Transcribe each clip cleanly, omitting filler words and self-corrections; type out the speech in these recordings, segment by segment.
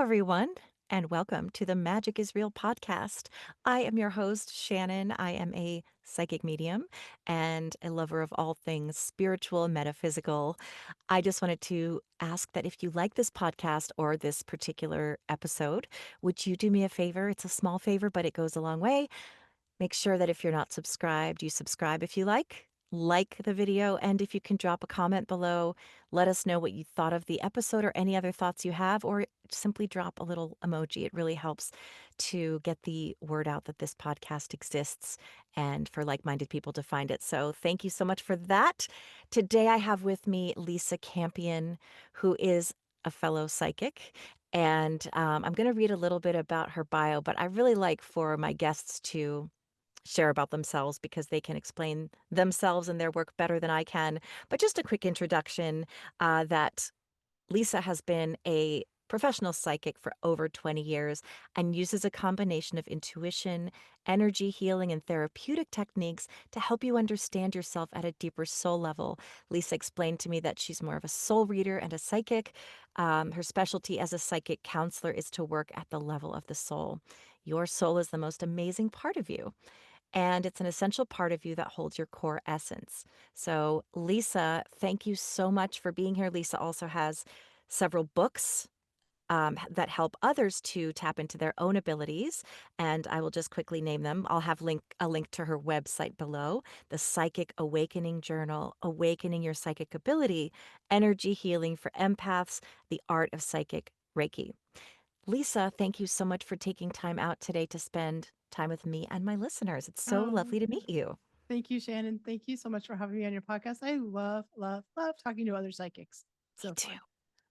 everyone, and welcome to the Magic is Real podcast. I am your host, Shannon. I am a psychic medium and a lover of all things spiritual and metaphysical. I just wanted to ask that if you like this podcast or this particular episode, would you do me a favor? It's a small favor, but it goes a long way. Make sure that if you're not subscribed, you subscribe if you like the video, and if you can drop a comment below, let us know what you thought of the episode or any other thoughts you have, or simply drop a little emoji. It really helps to get the word out that this podcast exists and for like-minded people to find it. So thank you so much for that. Today I have with me Lisa Campion, who is a fellow psychic. And I'm going to read a little bit about her bio, but I really like for my guests to share about themselves because they can explain themselves and their work better than I can. But just a quick introduction that Lisa has been a professional psychic for over 20 years and uses a combination of intuition, energy healing, and therapeutic techniques to help you understand yourself at a deeper soul level. Lisa explained to me that she's more of a soul reader and a psychic. Her specialty as a psychic counselor is to work at the level of the soul. Your soul is the most amazing part of you, and it's an essential part of you that holds your core essence. So, Lisa, thank you so much for being here. Lisa also has several books that help others to tap into their own abilities, and I will just quickly name them. I'll have a link to her website below: the Psychic Awakening Journal, Awakening Your Psychic Ability, Energy Healing for Empaths, The Art of Psychic Reiki. Lisa, thank you so much for taking time out today to spend time with me and my listeners. It's so Oh, lovely to meet you. thank you, Shannon. Thank you so much for having me on your podcast. I love, love, love talking to other psychics. Me So too. fun.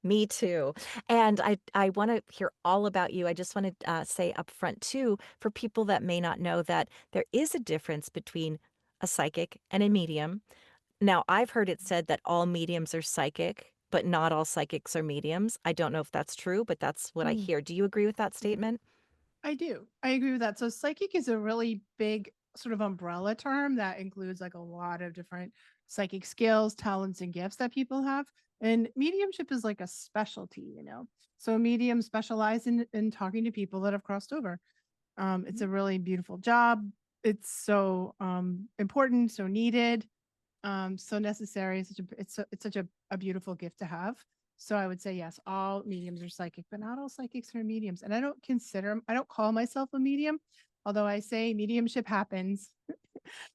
Me too. And I want to hear all about you. I just want to say up front, too, for people that may not know, that there is a difference between a psychic and a medium. Now, I've heard it said that all mediums are psychic, but not all psychics are mediums. I don't know if that's true, but that's what I Mm, hear. Do you agree with that yeah, statement? I do. I agree with that. So psychic is a really big sort of umbrella term that includes like a lot of different psychic skills, talents, and gifts that people have. And mediumship is like a specialty. So mediums specialize in talking to people that have crossed over. It's a really beautiful job. It's so important, so needed, so necessary. It's such a beautiful gift to have. So I would say yes, all mediums are psychic, but not all psychics are mediums. And I don't call myself a medium, although I say mediumship happens.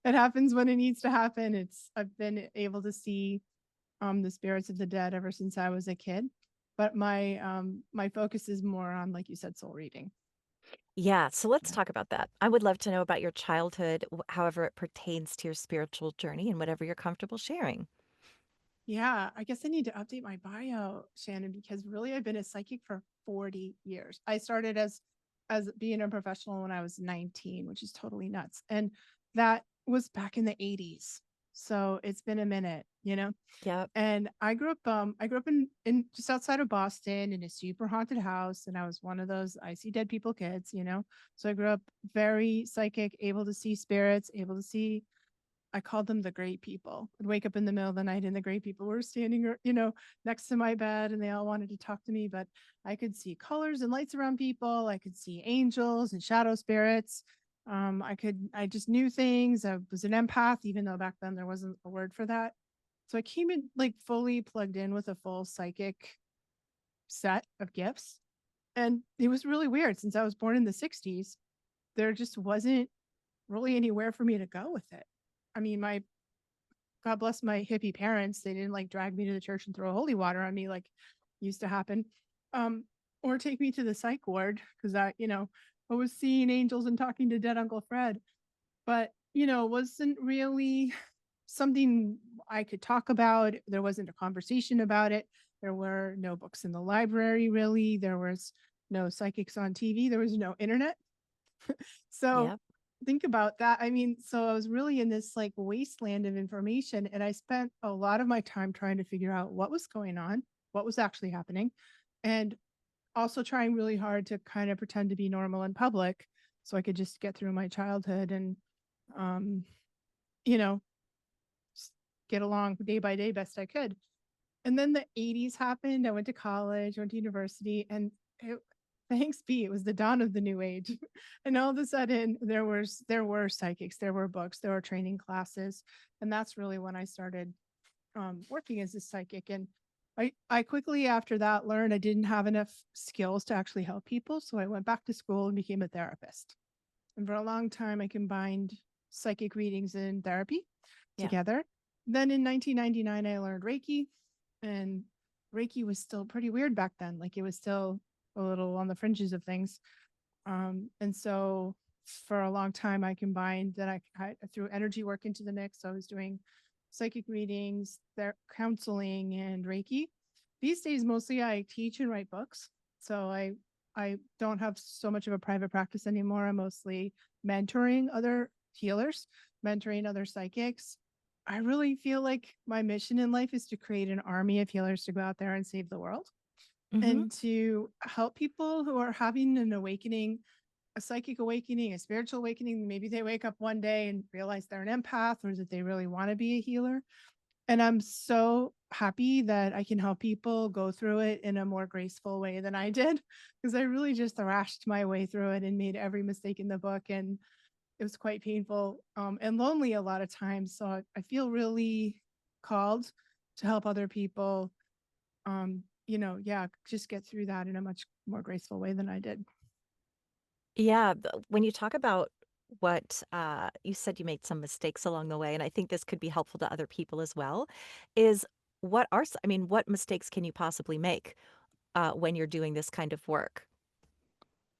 It happens when it needs to happen. I've been able to see the spirits of the dead ever since I was a kid. But my focus is more on, like you said, soul reading. Yeah, so let's Yeah. talk about that. I would love to know about your childhood, however it pertains to your spiritual journey and whatever you're comfortable sharing. Yeah, I guess I need to update my bio, Shannon, because really I've been a psychic for 40 years. I started as being a professional when I was 19, which is totally nuts. And that was back in the 80s. So it's been a minute. Yep. And I grew up in just outside of Boston in a super haunted house, and I was one of those I see dead people kids. So I grew up very psychic, able to see spirits, able to see. I called them the great people. I'd wake up in the middle of the night and the great people were standing, next to my bed, and they all wanted to talk to me. But I could see colors and lights around people. I could see angels and shadow spirits. I just knew things. I was an empath, even though back then there wasn't a word for that. So I came in like fully plugged in with a full psychic set of gifts. And it was really weird since I was born in the 60s. There just wasn't really anywhere for me to go with it. I mean, my God bless my hippie parents. They didn't like drag me to the church and throw holy water on me like used to happen. Um, or take me to the psych ward because I was seeing angels and talking to dead Uncle Fred. But wasn't really something I could talk about. There wasn't a conversation about it. There were no books in the library, really. There was no psychics on TV. There was no internet. So Yep. think about that. I mean, so I was really in this like wasteland of information, and I spent a lot of my time trying to figure out what was going on, what was actually happening, and also trying really hard to kind of pretend to be normal in public so I could just get through my childhood and, um, you know, get along day by day best I could. And then the 80s happened. I went to college, went to university, and Thanks be, it was the dawn of the new age. And all of a sudden there were psychics, there were books, there were training classes. And that's really when I started working as a psychic. And I quickly after that learned I didn't have enough skills to actually help people. So I went back to school and became a therapist. And for a long time, I combined psychic readings and therapy Yeah. together. Then in 1999, I learned Reiki, and Reiki was still pretty weird back then. Like it was still a little on the fringes of things. And so for a long time, I combined that I threw energy work into the mix. So I was doing psychic readings, their counseling, and Reiki. These days, mostly I teach and write books. So I don't have so much of a private practice anymore. I'm mostly mentoring other healers, mentoring other psychics. I really feel like my mission in life is to create an army of healers to go out there and save the world Hmm. and to help people who are having an awakening, a psychic awakening, a spiritual awakening. Maybe they wake up one day and realize they're an empath or that they really want to be a healer. And I'm so happy that I can help people go through it in a more graceful way than I did, because I really just thrashed my way through it and made every mistake in the book. And it was quite painful and lonely a lot of times. So I feel really called to help other people, yeah, just get through that in a much more graceful way than I did. Yeah. When you talk about what you said, you made some mistakes along the way, and I think this could be helpful to other people as well, is I mean, what mistakes can you possibly make when you're doing this kind of work?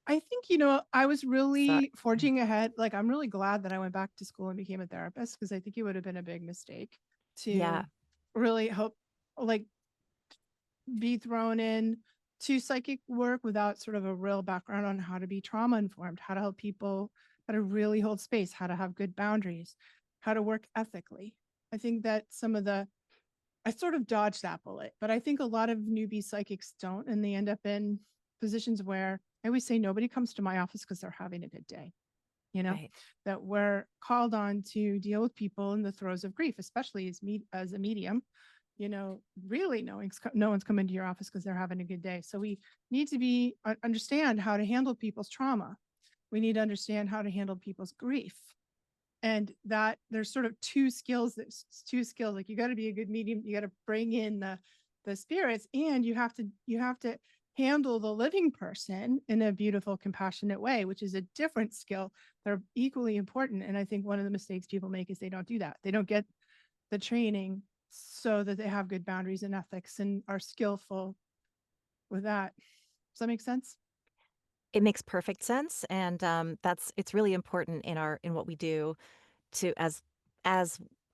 I think, I was So, really forging ahead. Like, I'm really glad that I went back to school and became a therapist because I think it would have been a big mistake yeah. to really hope, like, be thrown in to psychic work without sort of a real background on how to be trauma informed, how to help people, how to really hold space, how to have good boundaries, how to work ethically. I think that I sort of dodged that bullet, but I think a lot of newbie psychics don't, and they end up in positions where I always say nobody comes to my office because they're having a good day, you know, Right. that we're called on to deal with people in the throes of grief, especially as a medium, really knowing no one's coming to your office because they're having a good day. So we need to understand how to handle people's trauma. We need to understand how to handle people's grief, and that there's sort of two skills. Like you got to be a good medium, you got to bring in the spirits, and you have to handle the living person in a beautiful compassionate way, which is a different skill. They're equally important, and I think one of the mistakes people make is they don't do that. They don't get the training so that they have good boundaries and ethics and are skillful with that. Does that make sense? It makes perfect sense, and it's really important in our in what we do to as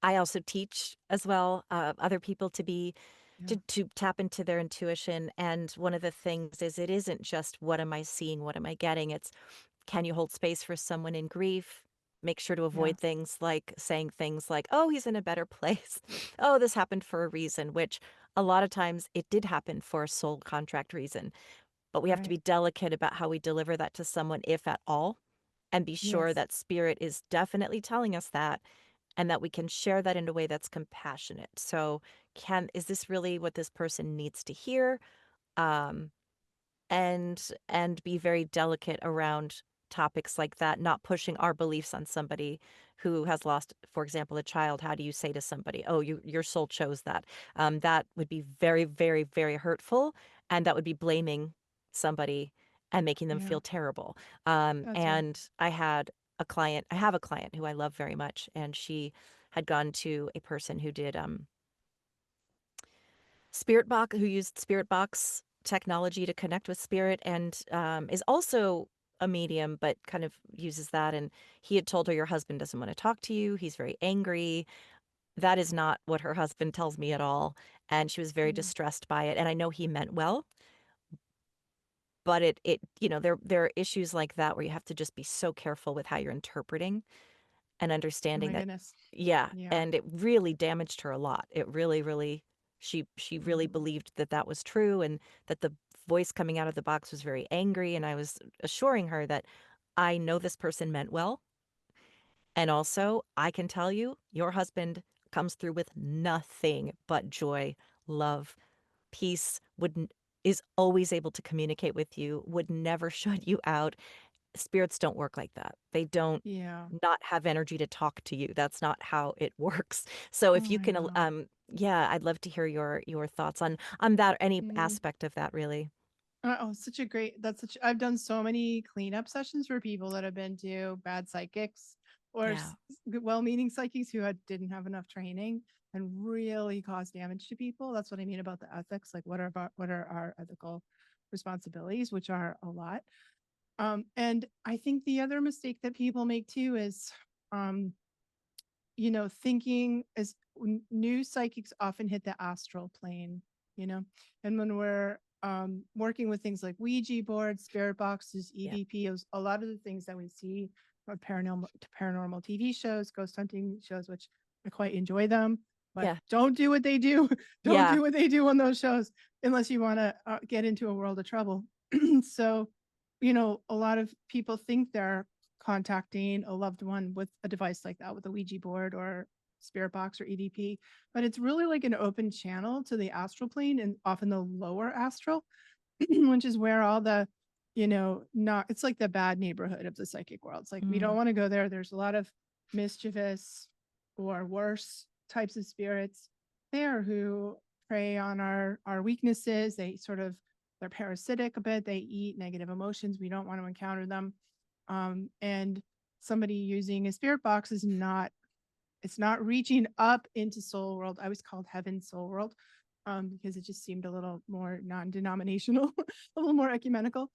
I also teach as well, other people to be Yeah. to tap into their intuition. And one of the things is it isn't just what am I seeing, what am I getting? It's can you hold space for someone in grief? Make sure to Yeah. avoid things like saying things like, "Oh, he's in a better place." "Oh, this happened for a reason," which a lot of times it did happen for a soul contract reason. But we have to Right. be delicate about how we deliver that to someone, if at all, and be sure Yes. that spirit is definitely telling us that and that we can share that in a way that's compassionate. So, can is this really what this person needs to hear? Um, and be very delicate around topics like that, not pushing our beliefs on somebody who has lost, for example, a child. How do you say to somebody, "Oh, your soul chose that"? That would be very, very, very hurtful, and that would be blaming somebody and making them Yeah. feel terrible. That's right. And I have a client who I love very much, and she had gone to a person who did who used spirit box technology to connect with spirit, and is also a medium, but kind of uses that. And he had told her, your husband doesn't want to talk to you, he's very angry. That is not what her husband tells me at all. And she was very Mm. distressed by it, and I know he meant well, but there are issues like that where you have to just be so careful with how you're interpreting and Oh understanding my that. goodness. Yeah, Yeah. and it really damaged her a lot. It really, really, she really Mm. believed that that was true, and that the voice coming out of the box was very angry. And I was assuring her that I know this person meant well, and also I can tell you your husband comes through with nothing but joy, love, peace. Wouldn't. is always able to communicate with you, would never shut you out. Spirits don't work like that. They don't Yeah. not have energy to talk to you. That's not how it works. So if Oh, you I can, know. yeah, I'd love to hear your thoughts on that, any Mhm. aspect of that, really. Oh, such a great that's such I've done so many cleanup sessions for people that have been to bad psychics or Yeah. well-meaning psychics who didn't have enough training and really caused damage to people. That's what I mean about the ethics. Like, what are our ethical responsibilities, which are a lot. And I think the other mistake that people make too is, um, thinking as new psychics often hit the astral plane, you know, and when we're working with things like Ouija boards, spirit boxes, Yeah. EVPs, a lot of the things that we see on paranormal TV shows, ghost hunting shows, which I quite enjoy them, but Yeah. don't do what they do. Don't Yeah. do what they do on those shows unless you want to get into a world of trouble. So, a lot of people think they're contacting a loved one with a device like that, with a Ouija board or spirit box or EVP, but it's really like an open channel to the astral plane and often the lower astral, which is where all the, not it's like the bad neighborhood of the psychic world. It's like we don't Mm. want to go there. There's a lot of mischievous or worse types of spirits there who prey on our weaknesses. They're parasitic a bit. They eat negative emotions. We don't want to encounter them. And somebody using a spirit box is not it's not reaching up into soul world. I was called heaven soul world, because it just seemed a little more non-denominational, a little more ecumenical.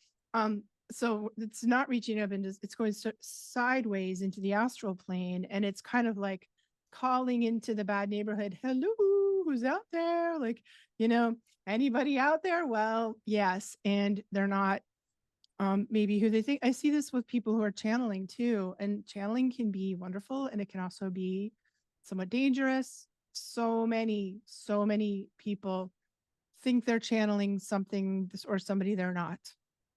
So it's not reaching up into, it's going sideways into the astral plane, and it's kind of like calling into the bad neighborhood. Hello, who's out there? Like, you know, anybody out there? Well, yes, and they're not maybe who they think. I see this with people who are channeling too, and channeling can be wonderful and it can also be somewhat dangerous. So many people think they're channeling something or somebody they're not.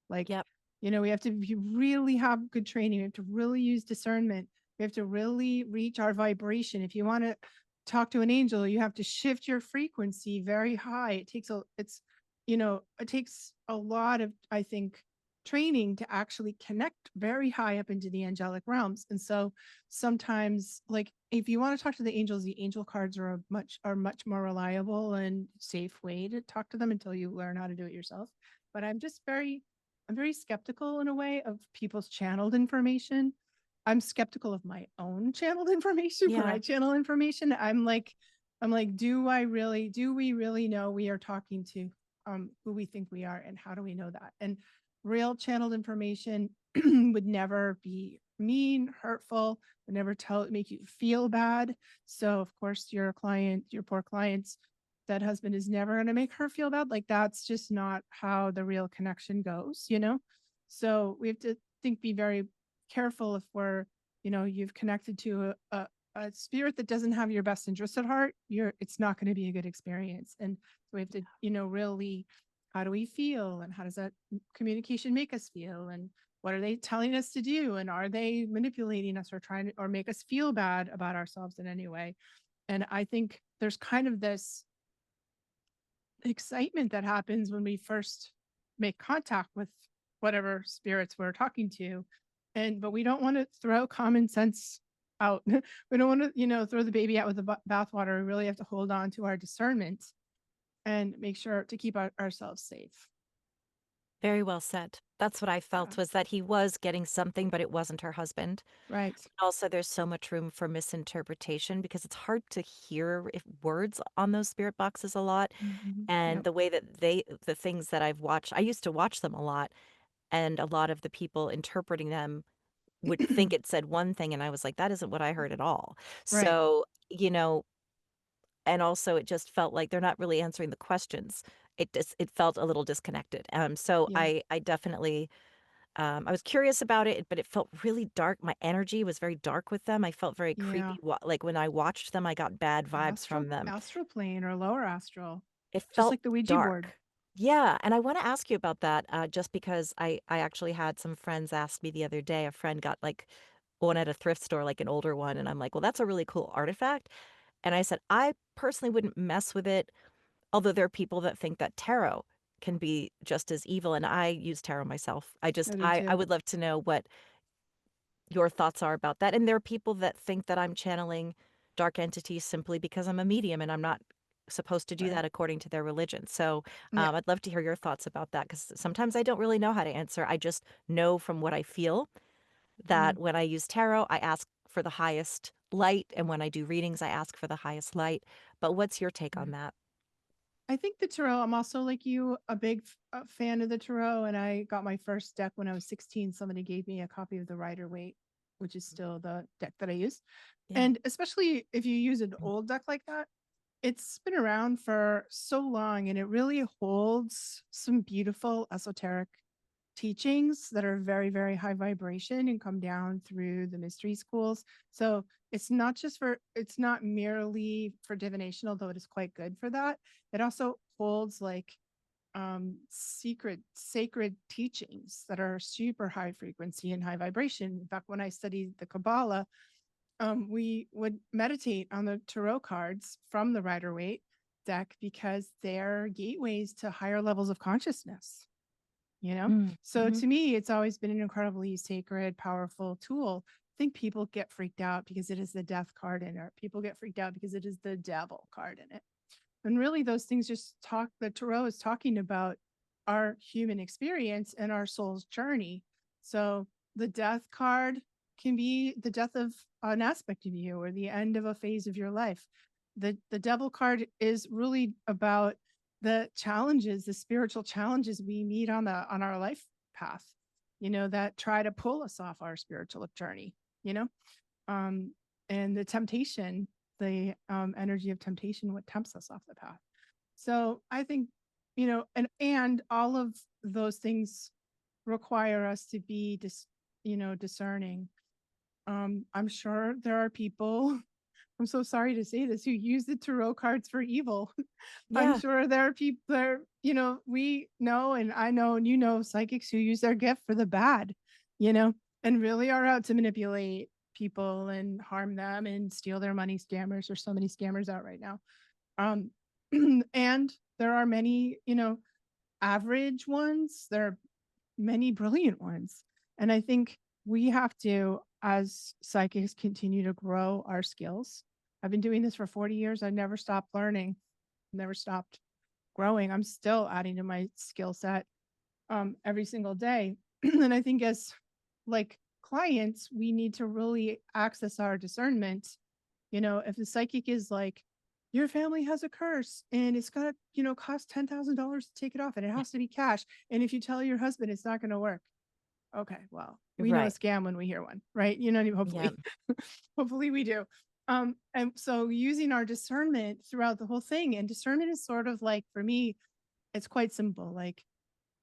Like, Yep. we have to really have good training. We have to really use discernment. We have to really reach our vibration. If you want to talk to an angel, you have to shift your frequency very high. It takes a lot of, I think, training to actually connect very high up into the angelic realms. And so sometimes, like, if you want to talk to the angels, the angel cards are much more reliable and safe way to talk to them until you learn how to do it yourself. But I'm very skeptical in a way of people's channeled information. I'm skeptical of my own channeled information when I Yeah. channel information. I'm like, do we really know we are talking to who we think we are, and how do we know that? And real channeled information would never be mean, hurtful, would never make you feel bad. So of course your poor client's dead husband is never going to make her feel bad. Like, that's just not how the real connection goes. So we have to be very careful if you've connected to a spirit that doesn't have your best interest at heart. It's not going to be a good experience. And so we have to, really, how do we feel, and how does that communication make us feel, and what are they telling us to do, and are they manipulating us or trying to or make us feel bad about ourselves in any way? And I think there's kind of this excitement that happens when we first make contact with whatever spirits we're talking to, but we don't want to throw common sense out. We don't want to throw the baby out with the bathwater. We really have to hold on to our discernment and make sure to keep ourselves safe. Very well said. That's what I Yeah. felt, was that he was getting something, but it wasn't her husband. Right. Also, there's so much room for misinterpretation because it's hard to hear if words on those spirit boxes a lot. And Yep. the way that the things that I've watched, I used to watch them a lot, and a lot of the people interpreting them would think it said one thing, and I was like, that isn't what I heard at all. Right. So, and also it just felt like they're not really answering the questions. It felt a little disconnected. So Yeah. I definitely, I was curious about it, but it felt really dark. My energy was very dark with them. I felt very Yeah. creepy. Like when I watched them, I got bad vibes from them. Astral plane or lower astral, It just felt like the Ouija board. dark. Yeah, and I wanna ask you about that, just because I actually had some friends ask me the other day. A friend got, like, one at a thrift store, like an older one, and I'm like, "Well, that's a really cool artifact." And I said, "I personally wouldn't mess with it," although there are people that think that tarot can be just as evil. And I use tarot myself. I do I too. would love to know what your thoughts are about that. And there are people that think that I'm channeling dark entities simply because I'm a medium and I'm not supposed to do Right. that according to their religion. So Yeah. I'd love to hear your thoughts about that because sometimes I don't really know how to answer. I just know from what I feel Mhm. that when I use tarot, I ask for the highest light. And when I do readings, I ask for the highest light. But what's your take on Right. that? I think the tarot, I'm also like you, a big fan of the tarot. And I got my first deck when I was 16. Somebody gave me a copy of the Rider Waite, which is still the deck that I use. Yeah. And especially if you use an old deck like that, it's been around for so long and it really holds some beautiful esoteric teachings that are very, very high vibration and come down through the mystery schools. So it's not merely for divination, although it is quite good for that. It also holds like secret, sacred teachings that are super high frequency and high vibration. In fact, when I studied the Kabbalah, we would meditate on the tarot cards from the Rider Waite deck because they're gateways to higher levels of consciousness, you know? So Mm-hmm. to me, it's always been an incredibly sacred, powerful tool. I think people get freaked out because it is the death card in it. People get freaked out because it is the devil card in it. And really, those things just talk, the tarot is talking about our human experience and our soul's journey. So the death card can be the death of an aspect of you or the end of a phase of your life. The devil card is really about the challenges, the spiritual challenges we meet on our life path, that try to pull us off our spiritual journey, you know? um, and the temptation, the energy of temptation, what tempts us off the path. So I think, and all of those things require us to be discerning. I'm sure there are people, I'm so sorry to say this, who use the tarot cards for evil. I'm Yeah. sure there are people there, we know, and I know, and psychics who use their gift for the bad, you know, and really are out to manipulate people and harm them and steal their money. Scammers. There's so many scammers out right now. Um, and there are many, average ones. There are many brilliant ones. And I think we have to, as psychics, continue to grow our skills. I've been doing this for 40 years. I never stopped learning, never stopped growing. I'm still adding to my skill set every single day. And I think as like clients, we need to really access our discernment. If the psychic is like, your family has a curse and it's gonna, cost $10,000 to take it off and it has to be cash. And if you tell your husband it's not gonna work. Okay, well, we know a Right. scam when we hear one, right? Yeah. Hopefully, hopefully we do. And so using our discernment throughout the whole thing, and discernment is sort of like, for me, it's quite simple. Like,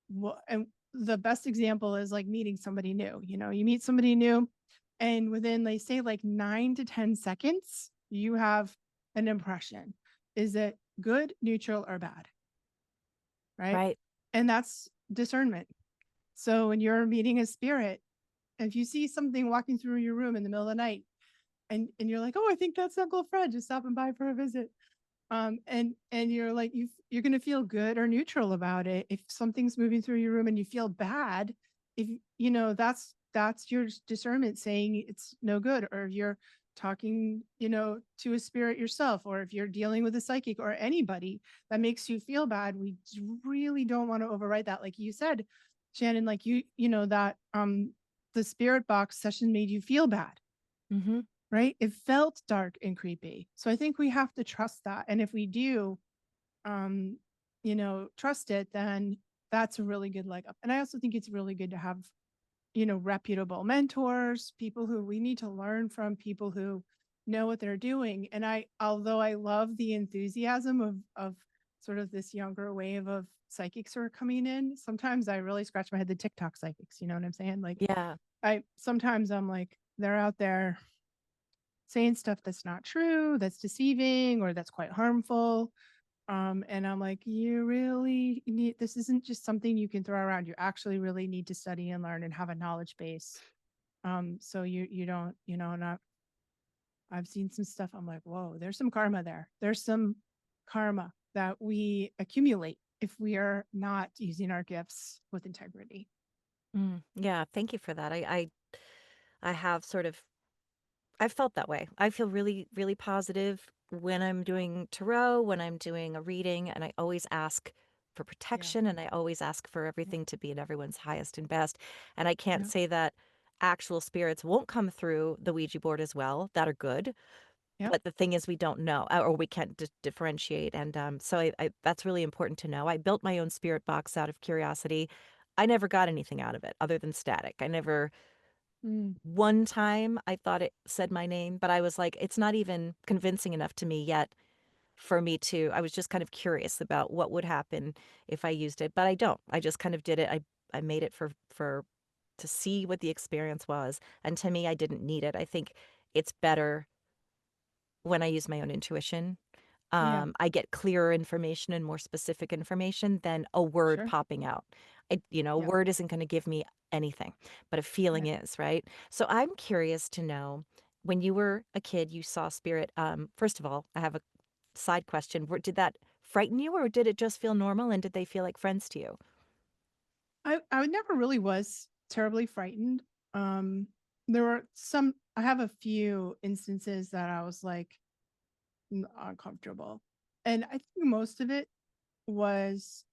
what, and the best example is like meeting somebody new. You meet somebody new, and within, they say, like 9 to 10 seconds, you have an impression. Is it good, neutral, or bad? Right. Right. And that's discernment. So when you're meeting a spirit, if you see something walking through your room in the middle of the night, and you're like, oh, I think that's Uncle Fred just stopping by for a visit. And you're like, you're going to feel good or neutral about it. If something's moving through your room and you feel bad, if that's your discernment saying it's no good. Or if you're talking, to a spirit yourself, or if you're dealing with a psychic or anybody that makes you feel bad, we really don't want to override that. Like you said, Shannon, like that the spirit box session made you feel bad, Mm-hmm. right? It felt dark and creepy. So I think we have to trust that. And if we do, um, trust it, then that's a really good leg up. And I also think it's really good to have, reputable mentors, people who we need to learn from, people who know what they're doing. And although I love the enthusiasm of sort of this younger wave of psychics who are coming in, sometimes I really scratch my head, the TikTok psychics, you know what I'm saying? Like, Yeah. sometimes I'm like, they're out there saying stuff that's not true, that's deceiving, or that's quite harmful. And I'm like, you really need, this isn't just something you can throw around. You actually really need to study and learn and have a knowledge base. So you don't, not, I've seen some stuff. I'm like, whoa, there's some karma there. There's some karma that we accumulate if we are not using our gifts with integrity. Yeah, thank you for that. I have sort of I felt that way. I feel really, really positive when I'm doing tarot, when I'm doing a reading, and I always ask for Yeah. protection and I always ask for Yeah. everything to be in everyone's highest and best. And I can't Yeah. say that actual spirits won't come through the Ouija board as well, that are good. Yeah. But the thing is, we don't know, or we can't differentiate. And so that's really important to know. I built my own spirit box out of curiosity. I never got anything out of it other than static. I never Mm. one time I thought it said my name, but I was like, it's not even convincing enough to me yet for me to I was just kind of curious about what would happen if I used it, but I don't. I just kind of did it. I made it for to see what the experience was, and to me I didn't need it. I think it's better when I use my own intuition. Yeah. I get clearer information and more specific information than a word Sure. popping out. A Yeah. word isn't going to give me anything, but a feeling Right. is, right? So I'm curious to know when you were a kid, you saw spirit. First of all, I have a side question. Did that frighten you or did it just feel normal and did they feel like friends to you? I never really was terribly frightened. Um, there were some. I have a few instances that I was like uncomfortable, and I think most of it was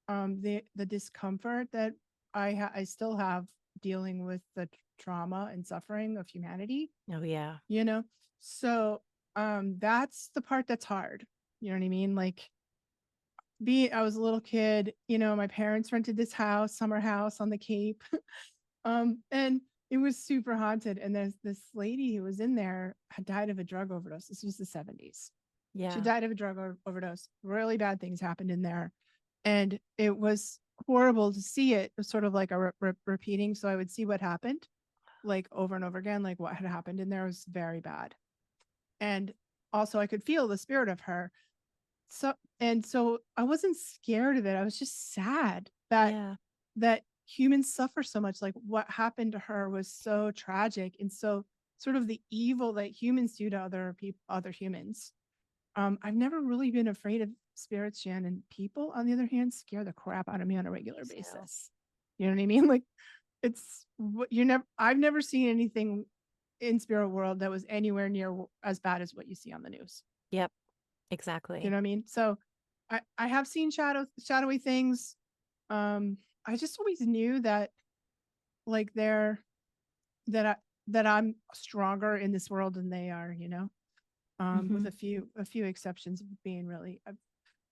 the discomfort that I still have dealing with the trauma and suffering of humanity. Oh, yeah. You know, so that's the part that's hard. You know what I mean? Like I was a little kid, my parents rented this house, summer house on the Cape. And it was super haunted. And there's this lady who was in there had died of a drug overdose. This was the 70s. She Yeah. died of a overdose. Really bad things happened in there. And it was horrible to see it. It was sort of like a repeating. So I would see what happened like over and over again, like what had happened in there was very bad. And also I could feel the spirit of her. So I wasn't scared of it. I was just sad that Yeah. humans suffer so much. Like what happened to her was so tragic, and so sort of the evil that humans do to other people, other humans. I've never really been afraid of spirits, Shannon. People, on the other hand, scare the crap out of me on a regular So, basis. You know what I mean? Like it's what you never. I've never seen anything in spirit world that was anywhere near as bad as what you see on the news. yep, You exactly. know what I mean? So I have seen shadowy things. I just always knew that like they're that I that I'm stronger in this world than they are, with Hmm. a few exceptions being really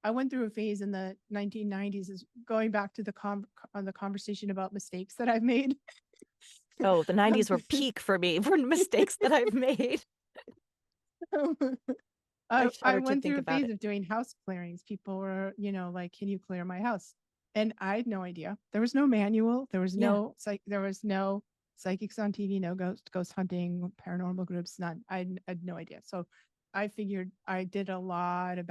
I went through a phase in the 1990s is going back to on the conversation about mistakes that I've made. Oh, the 90s were peak for me for mistakes that I've made. I I shudder to went think through a about phase it. of doing house clearings. People were, like, "Can you clear my house?" And I had no idea. There was no manual. Yeah. There was no psychics on TV, no ghost hunting, paranormal groups, none. I had no idea. So I figured I did a lot of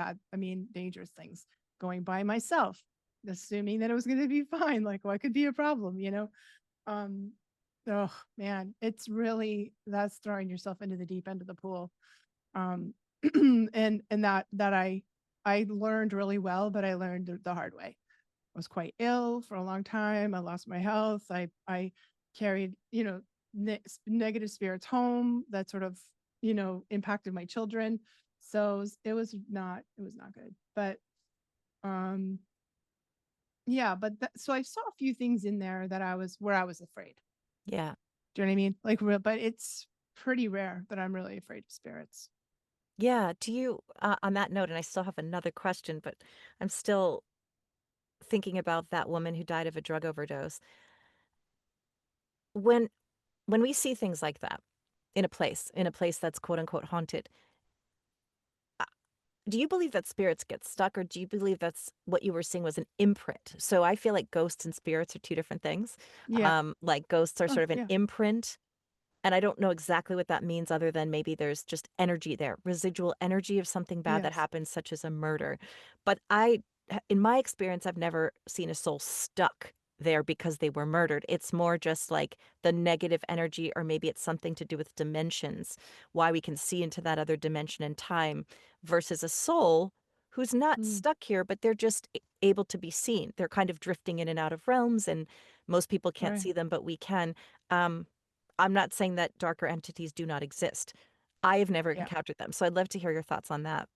dangerous things going by myself, assuming that it was going to be fine. Like, what could be a problem? Um, oh man, that's throwing yourself into the deep end of the pool. um and that I learned really well, but I learned the hard way. I was quite ill for a long time. I lost my health. I carried negative spirits home that sort of impacted my children. So it was not good. But um yeah, so I saw a few things in there that I was afraid. Yeah. Do you know what I mean? Like real, but it's pretty rare that I'm really afraid of spirits. Yeah. Do you, on that note, and I still have another question, but I'm still thinking about that woman who died of a drug overdose. When when we see things like that in a place that's quote unquote haunted, uh, do you believe that spirits get stuck or do you believe that's what you were seeing was an imprint? So I feel like ghosts and spirits are two different things. Yeah. Like ghosts are Oh sort of an yeah. imprint. And I don't know exactly what that means other than maybe there's just energy there, residual energy of something bad that Yes. happened, such as a murder. But in my experience, I've never seen a soul stuck there because they were murdered. It's more just like the negative energy, or maybe it's something to do with dimensions, why we can see into that other dimension in time versus a soul who's not Mm. stuck here, but they're just able to be seen. They're kind of drifting in and out of realms, and most people can't Right. see them, but we can. Um, I'm not saying that darker entities do not exist. I have never Yeah. encountered them, so I'd love to hear your thoughts on that.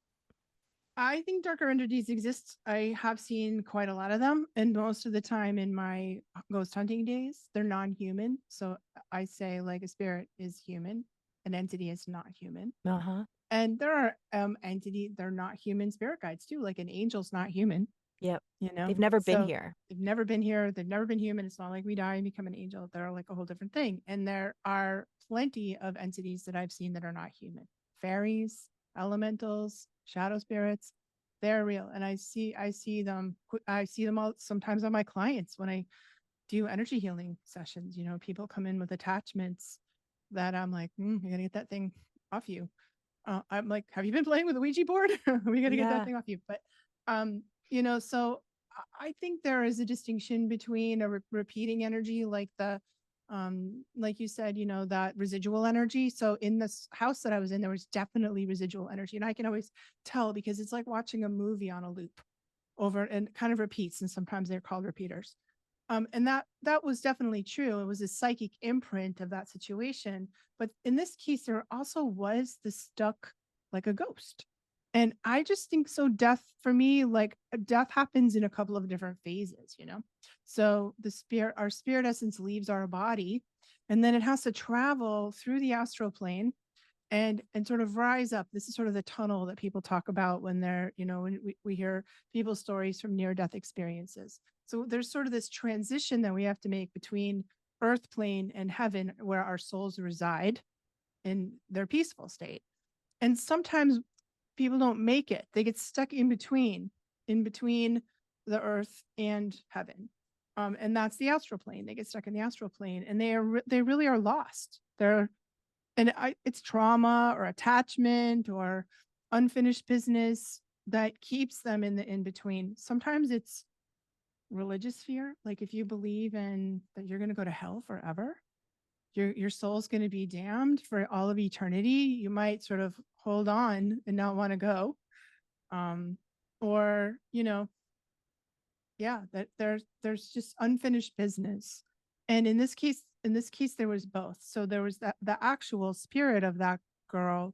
I think darker entities exist. I have seen quite a lot of them, and most of the time in my ghost hunting days, they're non-human. So I say like a spirit is human, an entity is not human. Uh-huh. And there are they're not human spirit guides too. Like an angel's not human, Yep. you know. They've never been So here. they've never been here, they've never been human. It's not like we die and become an angel. They're like a whole different thing. And there are plenty of entities that I've seen that are not human. Fairies, elementals, shadow spirits, they're real. And I see them all sometimes on my clients when I do energy healing sessions. You know, people come in with attachments that I'm like, I gotta get that thing off you. I'm like, have you been playing with the Ouija board? We got to get that Yeah. thing off you. But, so I think there is a distinction between a repeating energy, like you said, that residual energy. So in this house that I was in, there was definitely residual energy. And I can always tell because it's like watching a movie on a loop over and kind of repeats. And sometimes they're called repeaters. And that was definitely true. It was a psychic imprint of that situation. But in this case, there also was the stuck like a ghost. And I just think so. Death for me, like death happens in a couple of different phases. So our spirit essence leaves our body, and then it has to travel through the astral plane and sort of rise up. This is sort of the tunnel that people talk about when when we hear people's stories from near death experiences. So there's sort of this transition that we have to make between earth plane and heaven where our souls reside in their peaceful state. And sometimes people don't make it. They get stuck in between the earth and heaven. And that's the astral plane. They get stuck in the astral plane and they really are lost. It's trauma or attachment or unfinished business that keeps them in the in between. Sometimes it's religious fear, like if you believe in that you're going to go to hell forever, your soul's going to be damned for all of eternity, you might sort of hold on and not want to go. Or yeah, that there's just unfinished business. And in this case there was both. So there was that the actual spirit of that girl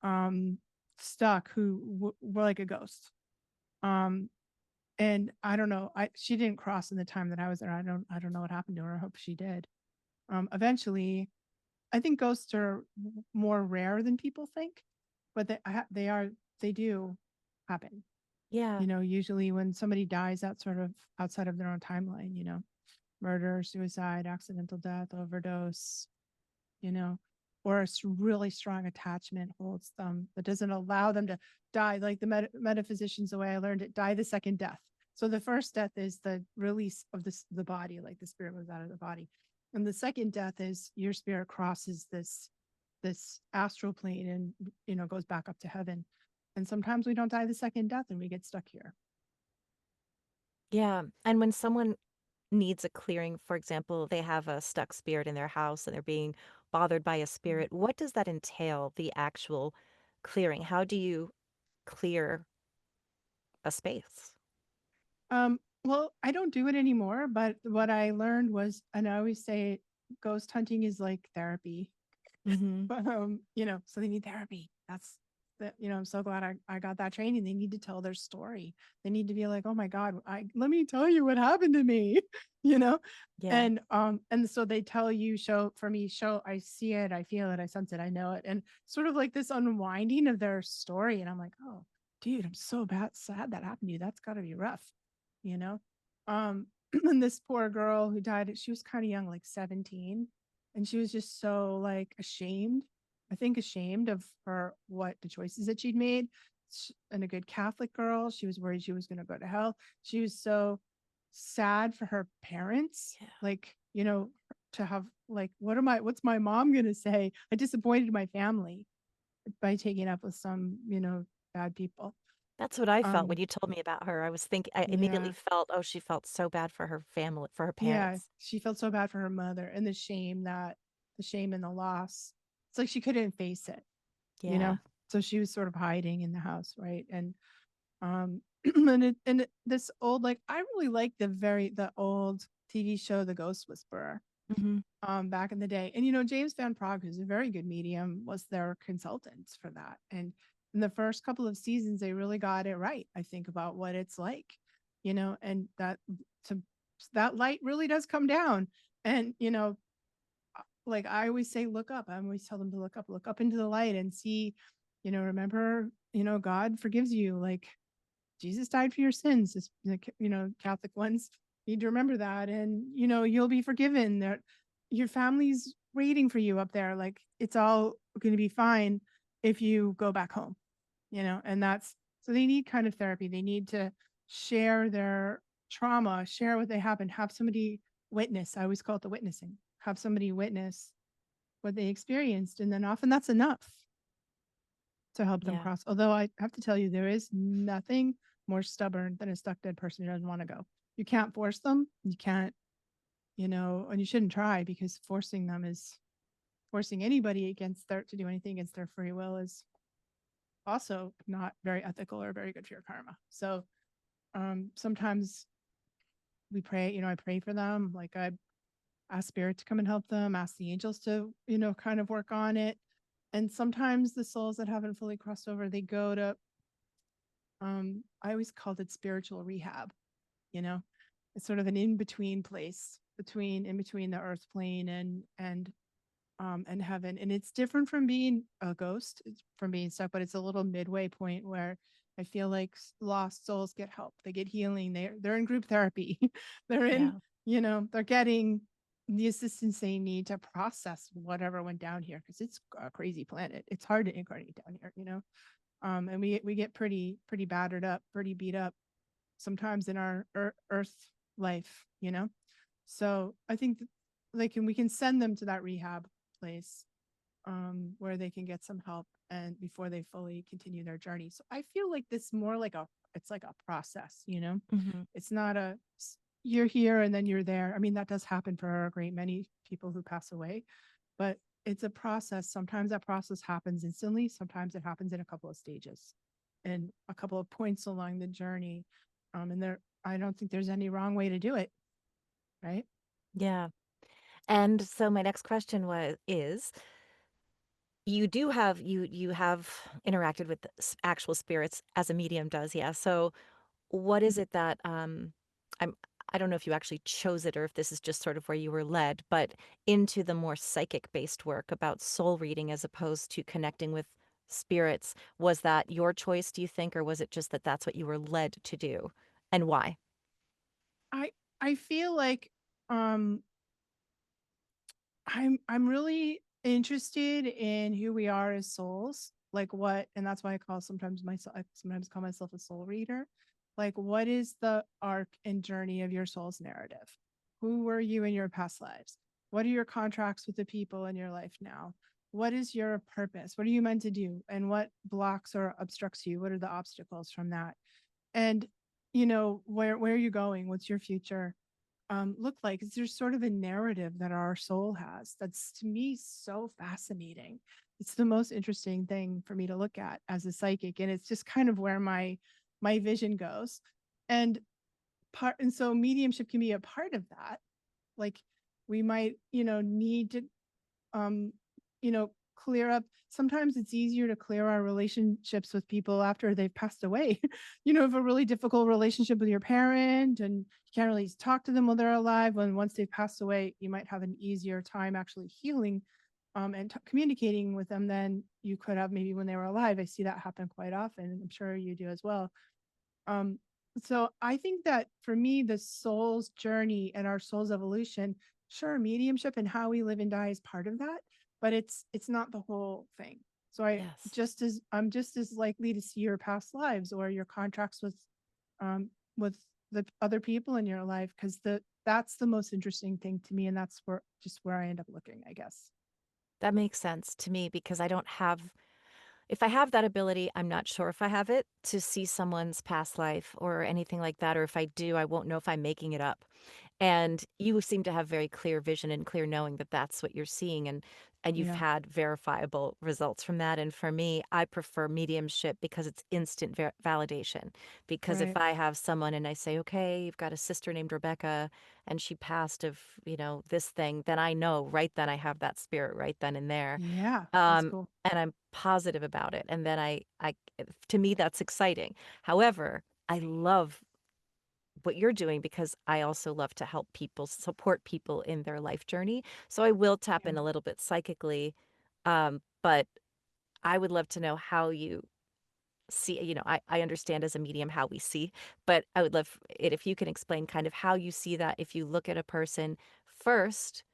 um stuck who were like a ghost. um and I don't know, I she didn't cross in the time that I was there. I don't know what happened to her. I hope she did. Eventually I think ghosts are more rare than people think, but they do happen. Yeah. Usually when somebody dies outside of their own timeline, murder, suicide, accidental death, overdose, you know, or a really strong attachment holds them that doesn't allow them to die. Like the metaphysicians, the way I learned it, die the second death. So the first death is the release of the body, like the spirit moves out of the body. And the second death is your spirit crosses this astral plane and goes back up to heaven. And sometimes we don't die the second death and we get stuck here. Yeah. And when someone needs a clearing, for example, they have a stuck spirit in their house and they're being bothered by a Mhm. spirit, what does that entail, the actual clearing? How do you clear a space? Well, I don't do it anymore, but what I learned was, and I always say ghost hunting is like therapy. Hmm. But so they need therapy. That's that, I'm so glad I got that training. They need to tell their story. They need to be like, oh my God, I let me tell you what happened to me, you know? Yeah. And so they tell you, I see it, I feel it, I sense it, I know it. And sort of like this unwinding of their story. And I'm like, oh, dude, I'm so sad that happened to you. That's gotta be rough, you know? Um, and this poor girl who died, she was kind of young, like 17, and she was just so like ashamed, I think ashamed of her what the choices that she'd made. And a good Catholic girl, she was worried she was going to go to hell. She was so sad for her parents, Yeah. like to have like what's my mom going to say? I disappointed my family by taking up with some bad people. That's what I felt when um you told me about her. I immediately yeah. felt, oh, she felt so bad for her family, for her Yeah, parents. she felt so bad for her mother and the shame and the loss. It's like she couldn't face it, you Yeah. know? So she was sort of hiding in the house, right? And This old, like, I really like the old TV show The Ghost Whisperer, Mhm. back in the day. And James Van Prague, who's a very good medium, was their consultant for that. And in the first couple of seasons, they really got it right, I think, about what it's like, and to that light really does come down. And like I always say, look up. I always tell them to look up into the light and see, remember, God forgives you. Like Jesus died for your sins. Catholic ones need to remember that, and you'll be forgiven. That your family's waiting for you up there. Like it's all going to be fine if you go back home. And that's so they need kind of therapy. They need to share their trauma, share what they happen, have somebody witness. I always call it the witnessing. Have somebody witness what they experienced, and then often that's enough to help them Yeah. cross. Although I have to tell you, there is nothing more stubborn than a stuck dead person who doesn't want to go. You can't force them. You can't, and you shouldn't try, because forcing them is forcing anybody against their to do anything against their free will is also not very ethical or very good for your karma. So sometimes we pray, I pray for them. Like I ask spirit to come and help them, ask the angels to, kind of work on it. And sometimes the souls that haven't fully crossed over, they go to I always called it spiritual rehab, you know. It's sort of an in-between place in between the earth plane and heaven. And it's different from being a ghost, from being stuck, but it's a little midway point where I feel like lost souls get help. They get healing. They're in group therapy. they're in, Yeah. they're getting the assistance they need to process whatever went down here, because it's a crazy planet. It's hard to incarnate down here. And we get pretty battered up, pretty beat up sometimes in our earth life. So I think we can send them to that rehab place, where they can get some help and before they fully continue their journey. So I feel like this more like it's like a process. Mhm. It's not you're here and then you're there. I mean, that does happen for a great many people who pass away, but it's a process. Sometimes that process happens instantly. Sometimes it happens in a couple of stages and a couple of points along the journey. And I don't think there's any wrong way to do it. Right. Yeah. And so my next question you have interacted with actual spirits as a medium does, yeah. So what is it that I'm I don't know if you actually chose it or if this is just sort of where you were led, but into the more psychic based work about soul reading as opposed to connecting with spirits. Was that your choice, do you think, or was it just that that's what you were led to do? And why? I I feel like um I'm really interested in who we are as souls. Like what, and that's why I sometimes call myself a soul reader. Like what is the arc and journey of your soul's narrative? Who were you in your past lives? What are your contracts with the people in your life now? What is your purpose? What are you meant to do? And what blocks or obstructs you? What are the obstacles from that? And where are you going? What's your future look like? Is there's sort of a narrative that our soul has that's to me so fascinating. It's the most interesting thing for me to look at as a psychic, and it's just kind of where my vision goes. And so mediumship can be a part of that. Like we might need to um, clear up. Sometimes it's easier to clear our relationships with people after they've passed away. If a really difficult relationship with your parent and you can't really talk to them while they're alive, when once they've passed away, you might have an easier time actually healing and communicating with them than you could have maybe when they were alive. I see that happen quite often. I'm sure you do as well. Um, so I think that for me, the soul's journey and our soul's evolution, sure, mediumship and how we live and die is part of that, but it's not the whole thing. So Yes. I'm just as likely to see your past lives or your contracts with the other people in your life, because that's the most interesting thing to me, and that's where I end up looking, I guess. That makes sense to me because I don't have if I have that ability, I'm not sure if I have it to see someone's past life or anything like that, or if I do, I won't know if I'm making it up. And you seem to have very clear vision and clear knowing that that's what you're seeing, and you've Yeah. had verifiable results from that. And for me, I prefer mediumship because it's instant validation. Because if Right. I have someone and I say, okay, you've got a sister named Rebecca and she passed of, this thing, then I know right then I have that spirit right then and there. Yeah. That's Um, cool. and I'm positive about it. And then to me, that's exciting. However, I love what you're doing because I also love to help people, support people in their life journey. So I will tap Yeah. in a little bit psychically, but I would love to know how you see, I understand as a medium how we see, but I would love it if you can explain kind of how you see that if you look at a person first.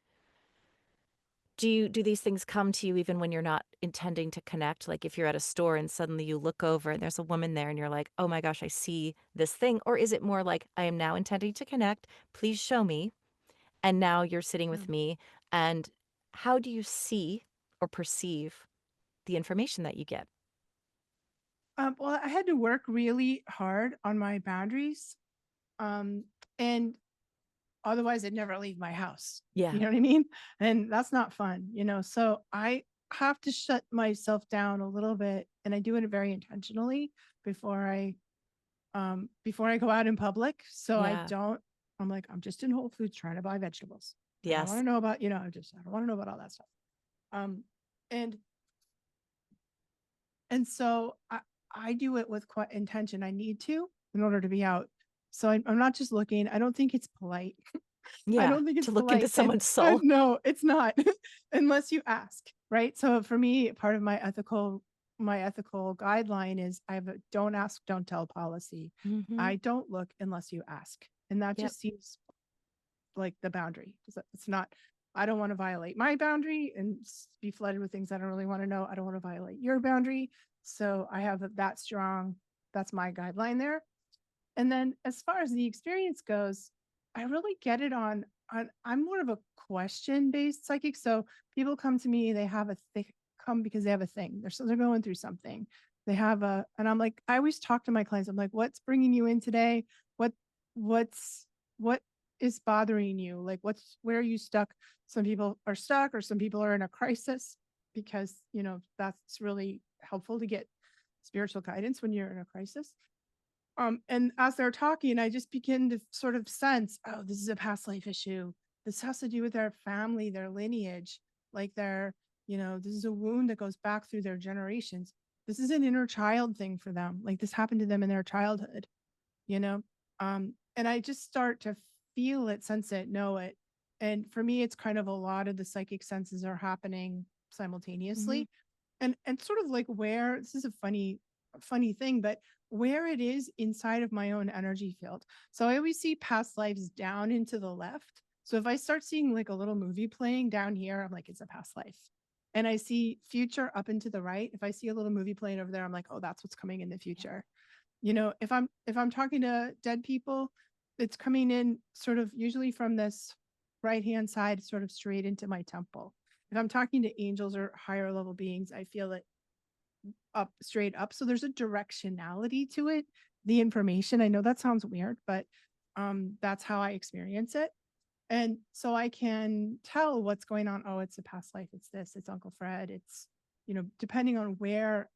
Do these things come to you even when you're not intending to connect? Like if you're at a store and suddenly you look over and there's a woman there and you're like, "Oh my gosh, I see this thing." Or is it more like, "I am now intending to connect. Please show me." And now you're sitting Yeah. with me. And how do you see or perceive the information that you get? Well, I had to work really hard on my boundaries. Um, and otherwise I'd never leave my house. Yeah. You know what I mean? And that's not fun, So I have to shut myself down a little bit, and I do it very intentionally before I go out in public. So I Yeah. don't I'm like, I'm just in Whole Foods trying to buy vegetables. I don't want Yes. to know about, I don't want to know about all that stuff. Um and and so I do it with quite intention. I need to in order to be out. So I'm not just looking. I don't think it's polite. I Yeah. don't think it's To look into polite. And someone's soul. no, it's not unless you ask, right? So for me, part of my ethical guideline is I have a don't ask, don't tell policy. Hmm. I don't look unless you ask. And that Yep. just seems like the boundary. It's not, I don't want to violate my boundary and be flooded with things I don't really want to know. I don't want to violate your boundary. So I have that strong, that's my guideline there. And then as far as the experience goes, I really get it on I'm more of a question based psychic. So people come to me, they have a come because they have a thing. They're going through something. They have and I'm like, I always talk to my clients. I'm like, what's bringing you in today? What what's what is bothering you? Like where are you stuck? Some people are stuck, or some people are in a crisis, because that's really helpful to get spiritual guidance when you're in a crisis. And as they're talking, I just begin to sort of sense, oh, this is a past life issue. This has to do with their family, their lineage, like this is a wound that goes back through their generations. This is an inner child thing for them. Like this happened to them in their childhood, you know? And I just start to feel it, sense it, know it. And for me, it's kind of a lot of the psychic senses are happening Hmm. simultaneously. And sort of like where this is a funny thing, but where it is inside of my own energy field. So I always see past lives down into the left. So if I start seeing like a little movie playing down here, I'm like, it's a past life. And I see future up into the right. If I see a little movie playing over there, I'm like, oh, that's what's coming in the future. If I'm talking to dead people, it's coming in sort of usually from this right hand side, sort of straight into my temple. If I'm talking to angels or higher level beings, I feel it up straight up. So there's a directionality to it. The information, I know that sounds weird, but that's how I experience it. And so I can tell what's going on. Oh, it's a past life. It's this, it's Uncle Fred. It's, depending on where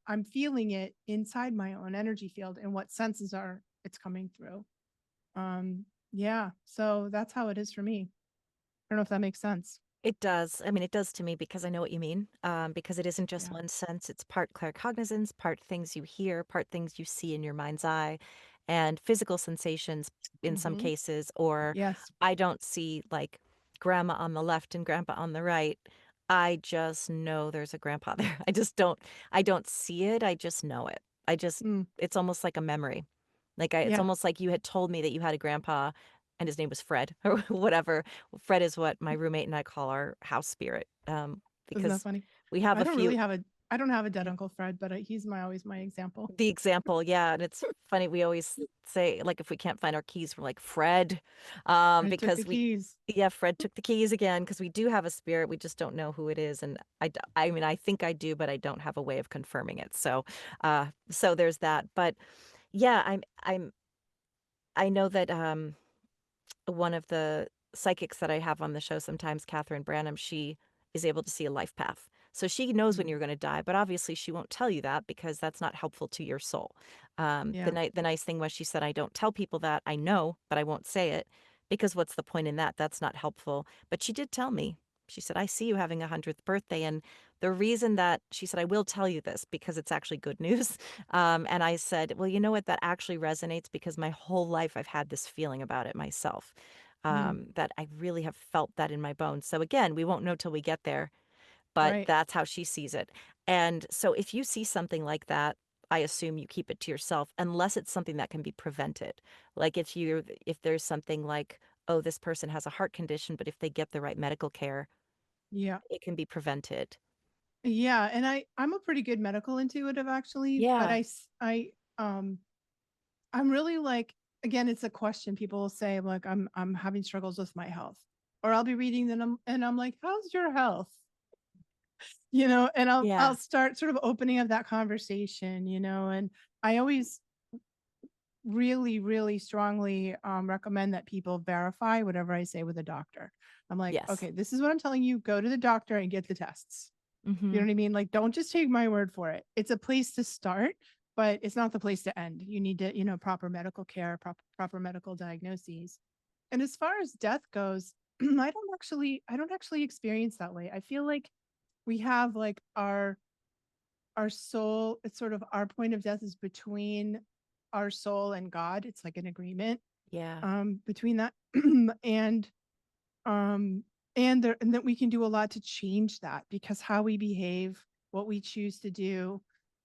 I'm feeling it inside my own energy field and what senses are it's coming through. Yeah. So that's how it is for me. I don't know if that makes sense. It does. I mean, it does to me because I know what you mean. Because it isn't just Yeah. one sense, it's part claircognizance, part things you hear, part things you see in your mind's eye, and physical sensations in some Mm-hmm. cases. Or Yes. I don't see like grandma on the left and grandpa on the right. I just know there's a grandpa there. I don't see it. I just know it. Mm, It's almost like a memory. It's yeah. almost like you had told me that you had a grandpa and his name was Fred or whatever. Fred is what my roommate and I call our house spirit, Isn't that because funny? we have I a don't few. really have a I don't have a dead Yeah. Uncle Fred, but he's my always my example. The example, yeah, and it's funny. We always say, like, if we can't find our keys, we're like Fred, I took the because keys. yeah, Fred took the keys again because we do have a spirit. We just don't know who it is, and I mean, I think I do, but I don't have a way of confirming it. So there's that. But yeah, I know that. one of the psychics that I have on the show sometimes, Catherine Branham, she is able to see a life path. So she knows when Mm, you're going to die, but obviously she won't tell you that because that's not helpful to your soul. yeah. The nice thing was she said, I don't tell people that. I know, but I won't say it because what's the point in that? That's not helpful. But she did tell me. She said, I see you having a 100th birthday. And the reason that she said, I will tell you this because it's actually good news. And I said, well, you know what? That actually resonates because my whole life I've had this feeling about it myself, Mm, that I really have felt that in my bones. So again, we won't know till we get there, but right. that's how she sees it. And so if you see something like that, I assume you keep it to yourself unless it's something that can be prevented. Like if there's something like, oh, this person has a heart condition, but if they get the right medical care, Yeah. it can be prevented. Yeah. And I'm a pretty good medical intuitive actually, but Yeah. um, I'm really like, again, it's a question people will say, like, I'm having struggles with my health. Or I'll be reading them and I'm like, how's your health? And I'll Yeah. start sort of opening up that conversation, and I always really, really strongly recommend that people verify whatever I say with a doctor. I'm like, Yes. okay, this is what I'm telling you. Go to the doctor and get the tests. You Mm-hmm. know what I mean? Like, don't just take my word for it. It's a place to start, but it's not the place to end. You need to, proper medical care, proper medical diagnoses. And as far as death goes, I don't actually experience that way. I feel like we have like our soul, it's sort of our point of death is between our soul and God. It's like an agreement Yeah. between that. and um and that we can do a lot to change that because how we behave, what we choose to do,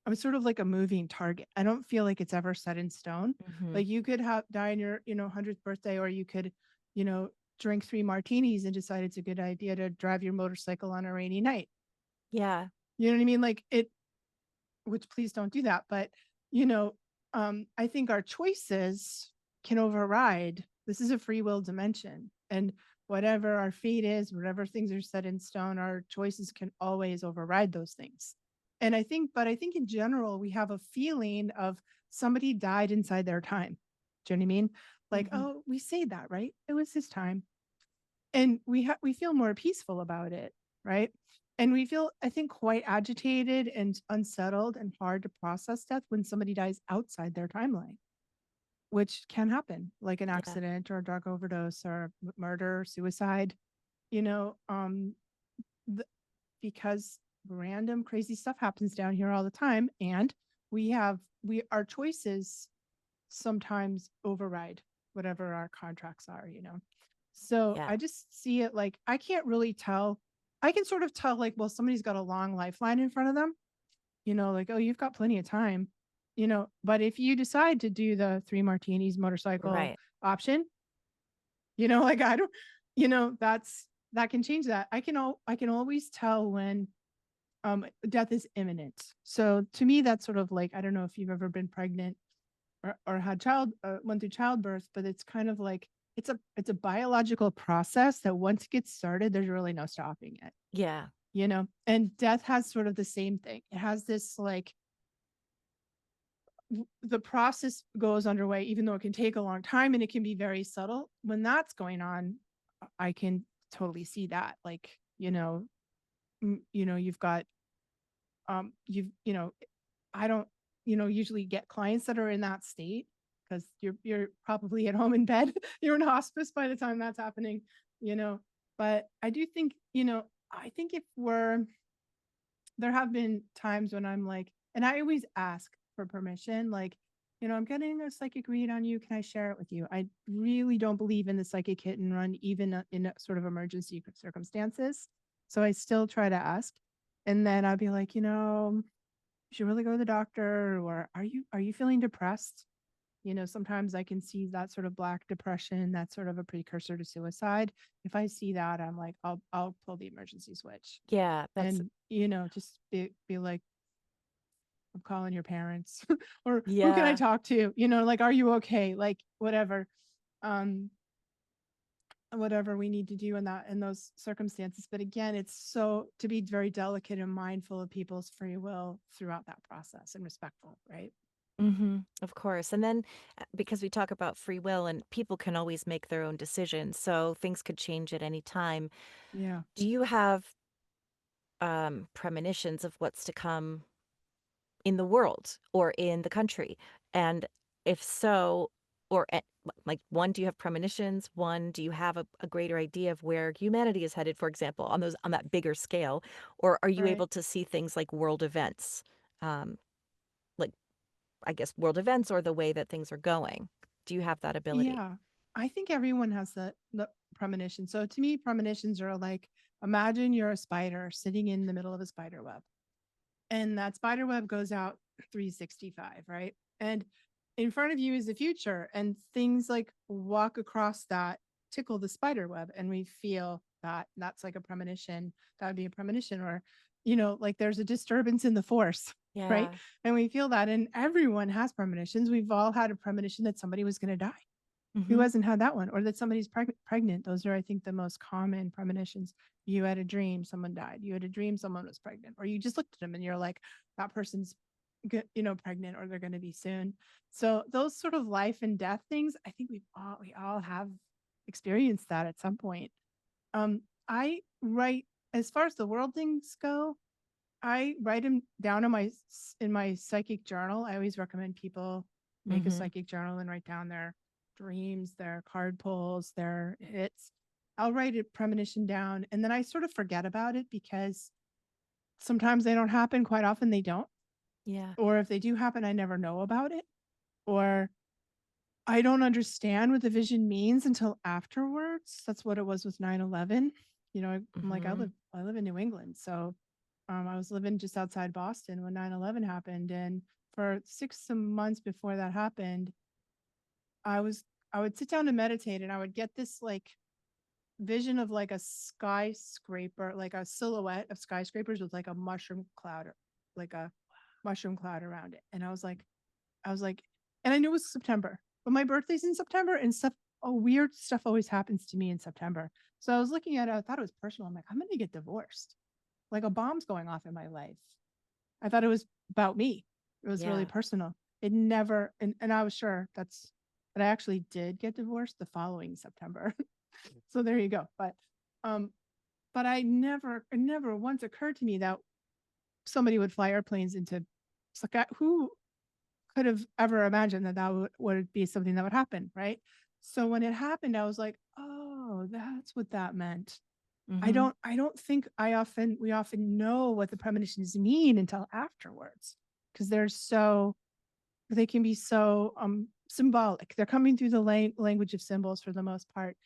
I'm sort of like a moving target. I don't feel like it's ever set in stone. Mm-hmm. Like you could have die on your 100th birthday, or you could you know drink 3 martinis and decide it's a good idea to drive your motorcycle on a rainy night. Yeah. You know what I mean? Like it, which please don't do that. But, you know, I think our choices can override. This is a free will dimension. And whatever our fate is, whatever things are set in stone, our choices can always override those things. But I think in general, we have a feeling of somebody died inside their time. Do you know what I mean? Like, Mm-hmm. oh, we say that, right? It was his time, and we feel more peaceful about it, right? And we feel, I think, quite agitated and unsettled and hard to process death when somebody dies outside their timeline, which can happen, like an Yeah. accident or a drug overdose or murder, suicide, you know, th- because random crazy stuff happens down here all the time, and we our choices sometimes override whatever our contracts are. So Yeah. I just see it like I can't really tell. I can sort of tell, like, well, somebody's got a long lifeline in front of them, like, oh, you've got plenty of time. But if you decide to do the 3 martinis motorcycle Right. option, like I don't, that can change that. I can always tell when death is imminent. So to me, that's sort of like, I don't know if you've ever been pregnant or had went through childbirth, but it's kind of like it's a biological process that once it gets started, there's really no stopping Yeah. it. And death has sort of the same thing. It has this like the process goes underway, even though it can take a long time and it can be very subtle. When that's going on, I can totally see that. Like, you've got I don't, usually get clients that are in that state because you're probably at home in bed. You're in hospice by the time that's happening, you know. But I do think, I think if we're there have been times when I'm like, and I always ask for permission, like, I'm getting a psychic read on you. Can I share it with you? I really don't believe in the psychic hit and run, even in sort of emergency circumstances. So I still try to ask. And then I'll be like, you should really go to the doctor, or are you feeling depressed? Sometimes I can see that sort of black depression, that's sort of a precursor to suicide. If I see that, I'm like, I'll pull the emergency switch. Yeah. That's, And just be like, I'm calling your parents, or who can I yeah. talk to? Like, are you okay? Like, um whatever we need to do in those circumstances. But again, it's so to be very delicate and mindful of people's free will throughout that process and respectful, right? Of course. And then because we talk about free will and people can always make their own decisions, so things could change at any time. Yeah. Do you have premonitions of what's to come in the world or in the country? And if so, or like one, do you have premonitions? One, do you have a greater idea of where humanity is headed, for example, on those on that bigger scale? Or are you Right. able to see things like world events? Um, like I guess world events or the way that things are going. Do you have that ability? Yeah. I think everyone has the premonition. So to me, premonitions are like, imagine you're a spider sitting in the middle of a spider web, and that spider web goes out 365, right? And in front of you is the future, and things like walk across that, tickle the spider web, and we feel that. That's like a premonition. That would be a premonition. Or, like there's a disturbance in the force, right? Yeah. And we feel that. And everyone has premonitions. We've all had a premonition that somebody was going to die. Who Hmm. hasn't had that one? Or that somebody's pregnant. Those are, I think, the most common premonitions. You had a dream, someone died. You had a dream, someone was pregnant. Or you just looked at them and you're like, that person's pregnant, or they're going to be soon. So those sort of life and death things, I think we all have experienced that at some point. I write, as far as the world things go, I write them down in my psychic journal. I always recommend people make a Hmm. psychic journal and write down their dreams, their card pulls, their hits. I'll write a premonition down, and then I sort of forget about it because sometimes they don't happen. Quite often they don't. Yeah. Or if they do happen, I never know about it. Or I don't understand what the vision means until afterwards. That's what it was with 9/11. I'm like, I Hmm. live I live in New England, so I was living just outside Boston when 9/11 happened, and for 6 months before that happened, I was I would sit down and meditate, and I would get this like vision of like a skyscraper, like a silhouette of skyscrapers with like a mushroom cloud, like a mushroom cloud around it, and I was like, and I knew it was September, but my birthday's in September, and stuff, weird stuff always happens to me in September. So I was looking at it, I thought it was personal. I'm like, I'm gonna get divorced. Like a bomb's going off in my life. I thought it was about me. It was really Yeah. personal. It never, and I was sure that I actually did get divorced the following September. So there you go. Um, but it never once occurred to me that somebody would fly airplanes into, it's like, who could have ever imagined that would be something that would happen, right? So when it happened, I was like, oh, that's what that meant. I Hmm. don't I don't think we often know what the premonitions mean until afterwards, because they can be so symbolic. They're coming through the language of symbols for the most part.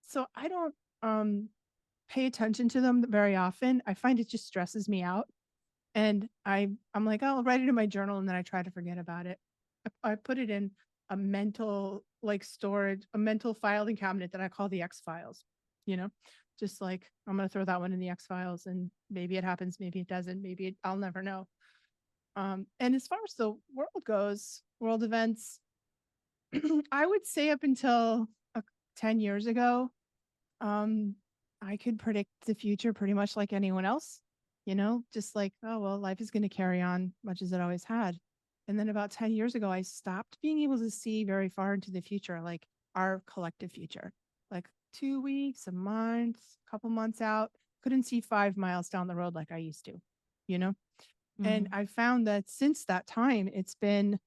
So I don't um pay attention to them very often. I find it just stresses me out. And I'm like, oh, I'll write it in my journal, and then I try to forget about it. I put it in a mental like storage, a mental filing cabinet that I call the X files. You know, just like I'm gonna throw that one in the X files, and maybe it happens, maybe it doesn't, I'll never know. And as far as the world goes, world events, I would say up until 10 years ago, um, I could predict the future pretty much like anyone else, just like, oh, well, life is going to carry on much as it always had. And then about 10 years ago, I stopped being able to see very far into the future, like our collective future, like 2 weeks, a month, a couple months out. Couldn't see 5 miles down the road like I used to, you know? And Hmm. I found that since that time, it's been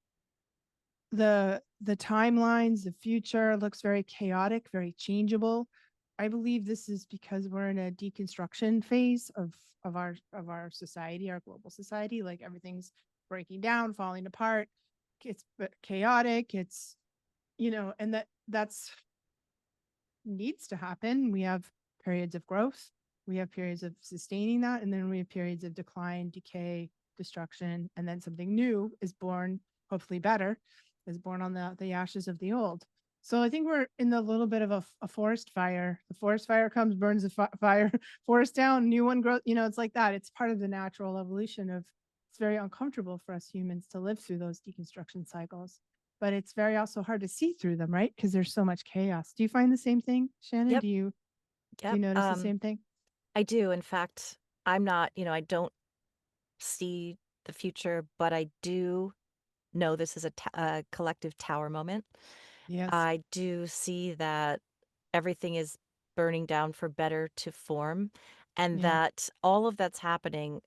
the timelines, the future looks very chaotic, very changeable. I believe this is because we're in a deconstruction phase of our society, our global society. Like everything's breaking down, falling apart. It's chaotic. It's and that's needs to happen. We have periods of growth, we have periods of sustaining that, and then we have periods of decline, decay, destruction, and then something new is born, hopefully better, is born on the ashes of the old. So I think we're in the little bit of a forest fire. The forest fire comes, burns the fire forest down, new one grows. It's like that. It's part of the natural evolution of. It's very uncomfortable for us humans to live through those deconstruction cycles, but it's very also hard to see through them, right? Because there's so much chaos. Do you find the same thing, Shannon? Yep. Do you Yep. notice the same thing? I do. In fact, I'm not, I don't see the future, but I do. no, this is a collective tower moment. Yes. I do see that everything is burning down for better to form, and Yeah. that all of that's happening.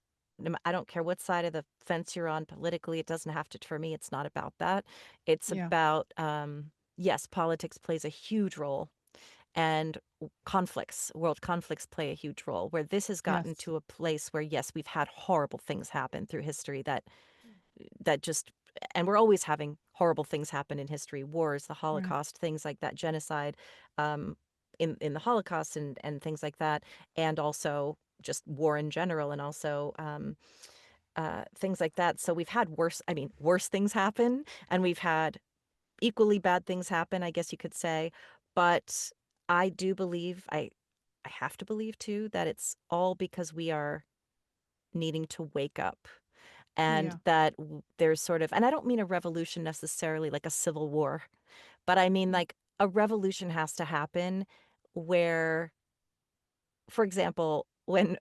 I don't care what side of the fence you're on politically. It doesn't have to, for me, it's not about that. It's Yeah. about, yes, politics plays a huge role, and conflicts, world conflicts play a huge role, where this has gotten Yes. to a place where, yes, we've had horrible things happen through history that just, and we're always having horrible things happen in history, wars, the Right. Holocaust, things like that, genocide, um, in the Holocaust and things like that, and also just war in general, and also things like that. So we've had worse, I mean, worse things happen, and we've had equally bad things happen, I guess you could say. But I do believe, I have to believe too, that it's all because we are needing to wake up, and Yeah. that there's sort of, and I don't mean a revolution necessarily like a civil war, but I mean Mm. like a revolution has to happen where, for example, when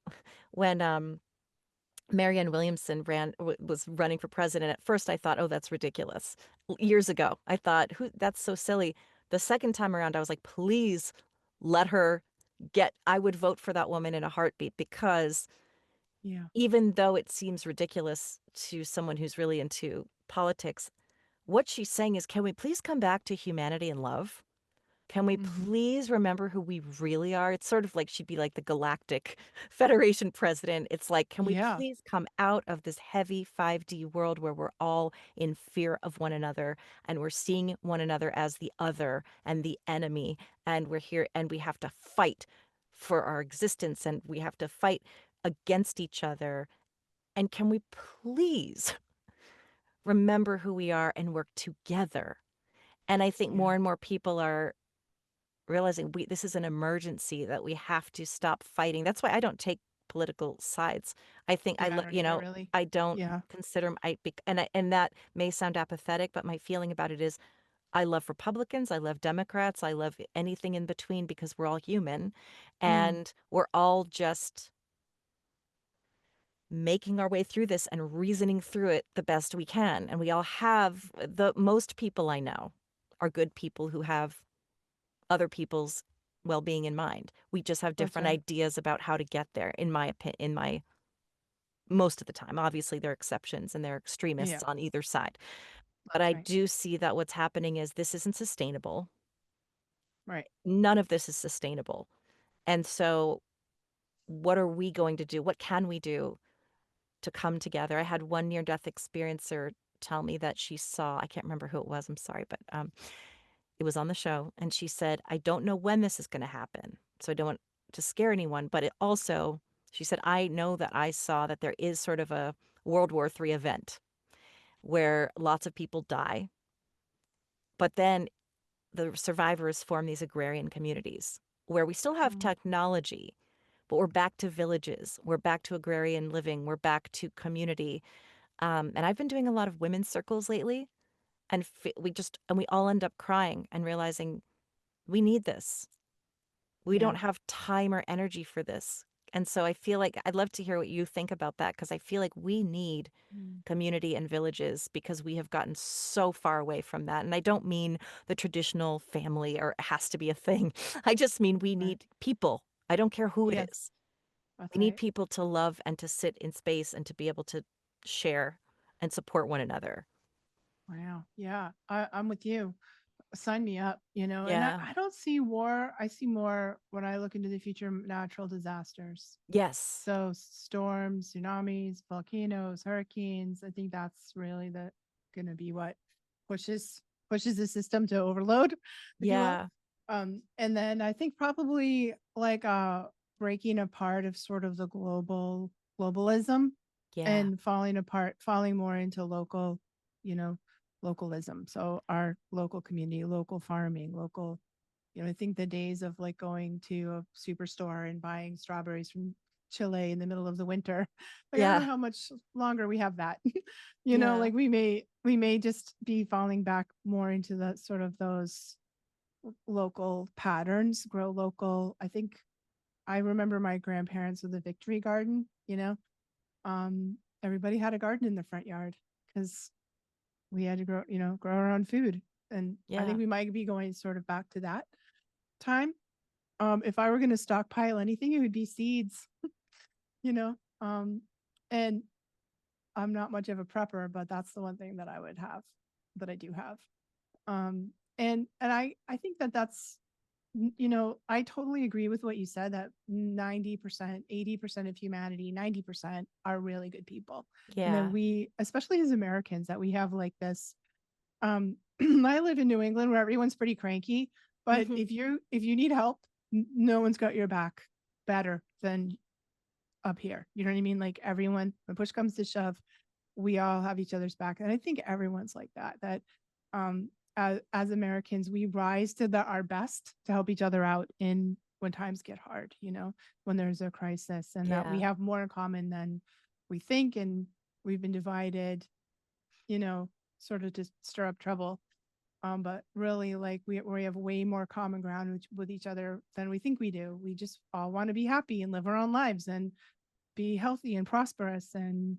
Marianne Williamson was running for president, at first I thought, oh, that's ridiculous. Years ago, I thought, who, that's so silly. The second time around, I was like, please let her I would vote for that woman in a heartbeat, because Yeah. even though it seems ridiculous to someone who's really into politics, what she's saying is, can we please come back to humanity and love? Can we Hmm. please remember who we really are? It's sort of like she'd be like the Galactic Federation president. It's like, can we Yeah. please come out of this heavy 5D world where we're all in fear of one another, and we're seeing one another as the other and the enemy, and we're here and we have to fight for our existence, and we have to fight against each other. And can we please remember who we are and work together? And I think Yeah. more and more people are realizing this is an emergency, that we have to stop fighting. That's why I don't take political sides. I think Yeah. I don't either, really. I don't Yeah. consider and that may sound apathetic, but my feeling about it is I love Republicans, I love Democrats, I love anything in between, because we're all human, Mm. and we're all just making our way through this and reasoning through it the best we can. And we all have, the most people I know are good people who have other people's well-being in mind. We just have That's different right. ideas about how to get there, in my opinion, in my, most of the time. Obviously there are exceptions and there are Yeah. extremists on either side. But That's I right. do see that what's happening is this isn't sustainable. Right. None of this is sustainable. And so what are we going to do? What can we do to come together? I had one near-death experiencer tell me that she saw, I can't remember who it was, I'm sorry, but it was on the show, and she said, I don't know when this is going to happen, so I don't want to scare anyone, but it also, she said, I know that I saw that there is sort of a World War III event where lots of people die, but then the survivors form these agrarian communities where we still have Mm. technology, but we're back to villages, we're back to agrarian living, we're back to community. And I've been doing a lot of women's circles lately, and we all end up crying and realizing we need this. We don't Yeah. have time or energy for this. And so I feel like I'd love to hear what you think about that, because I feel like we need Mm. community and villages, because we have gotten so far away from that. And I don't mean the traditional family or it has to be a thing. I just mean we Right. need people. I don't care who it Yes. is. That's We need right. people to love and to sit in space and to be able to share and support one another. Wow. Yeah. I'm with you. Sign me up, and I, Yeah. I don't see war. I see more when I look into the future natural disasters. Yes. So storms, tsunamis, volcanoes, hurricanes. I think that's really the going to be what pushes pushes the system to overload, if you will. Yeah. And then I think probably like breaking apart of sort of the globalism Yeah. and falling more into local, you know, localism. So our local community, local farming, local, I think the days of like going to a superstore and buying strawberries from Chile in the middle of the winter. Like I don't know Yeah. how much longer we have that. Yeah. Like we may just be falling back more into the sort of those local patterns, grow local. I think I remember my grandparents with a victory garden, everybody had a garden in the front yard because we had to grow our own food. And I Yeah. think we might be going sort of back to that time. If I were going to stockpile anything, it would be seeds, you know. And I'm not much of a prepper, but that's the one thing that I would have, that I do have. And I think that that's, I totally agree with what you said, that 90%, 80% of humanity, 90% are really good people. And then Yeah. we, especially as Americans, that we have like this, I live in New England where everyone's pretty cranky, but Hmm. if you need help, no one's got your back better than up here. You know what I mean? Like everyone, when push comes to shove, we all have each other's back. And I think everyone's like that, as Americans, we rise to our best to help each other out in when times get hard, when there's a crisis, and that we Yeah. have more in common than we think. And we've been divided, you know, sort of to stir up trouble. But really, like we have way more common ground with each other than we think we do. We just all want to be happy and live our own lives and be healthy and prosperous, and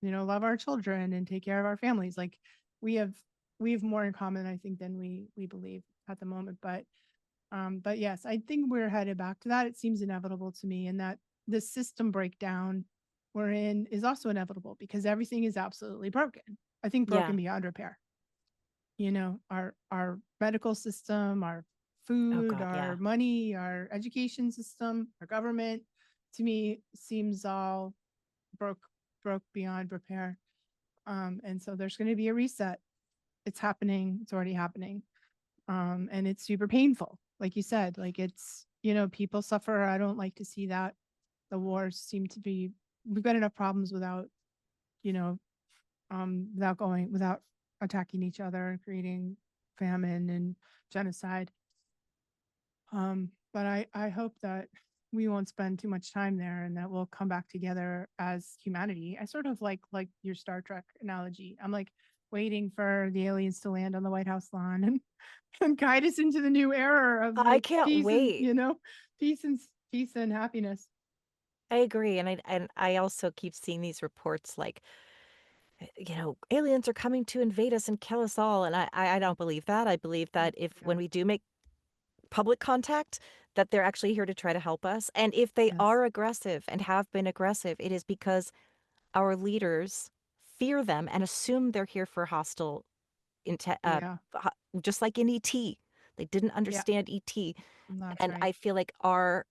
love our children and take care of our families. Like we have we have more in common, I think, than we believe at the moment. But yes, I think we're headed back to that. It seems inevitable to me, and that the system breakdown we're in is also inevitable because everything is absolutely broken. I think Yeah. broken beyond repair. Our medical system, our Oh food, God. Yeah. our money, our education system, our government, to me seems all broke broke beyond repair. And so there's going to be a reset. It's happening. It's already happening. And it's super painful. Like you said, like it's, people suffer. I don't like to see that. The wars seem to be, we've got enough problems you know, without attacking each other and creating famine and genocide. But I hope that we won't spend too much time there and that we'll come back together as humanity. I sort of like your Star Trek analogy. I'm like waiting for the aliens to land on the White House lawn and guide us into the new era of I like can't peace and wait. peace and peace and happiness. I agree. And I also keep seeing these reports like, aliens are coming to invade us and kill us all. And I don't believe that. I believe that if when Yeah. we do make public contact, that they're actually here to try to help us. And if they Yes. are aggressive and have been aggressive, it is because our leaders fear them and assume they're here for hostile intent, Yeah. just like in ET. They didn't Yeah. understand ET. That's And right. I feel like our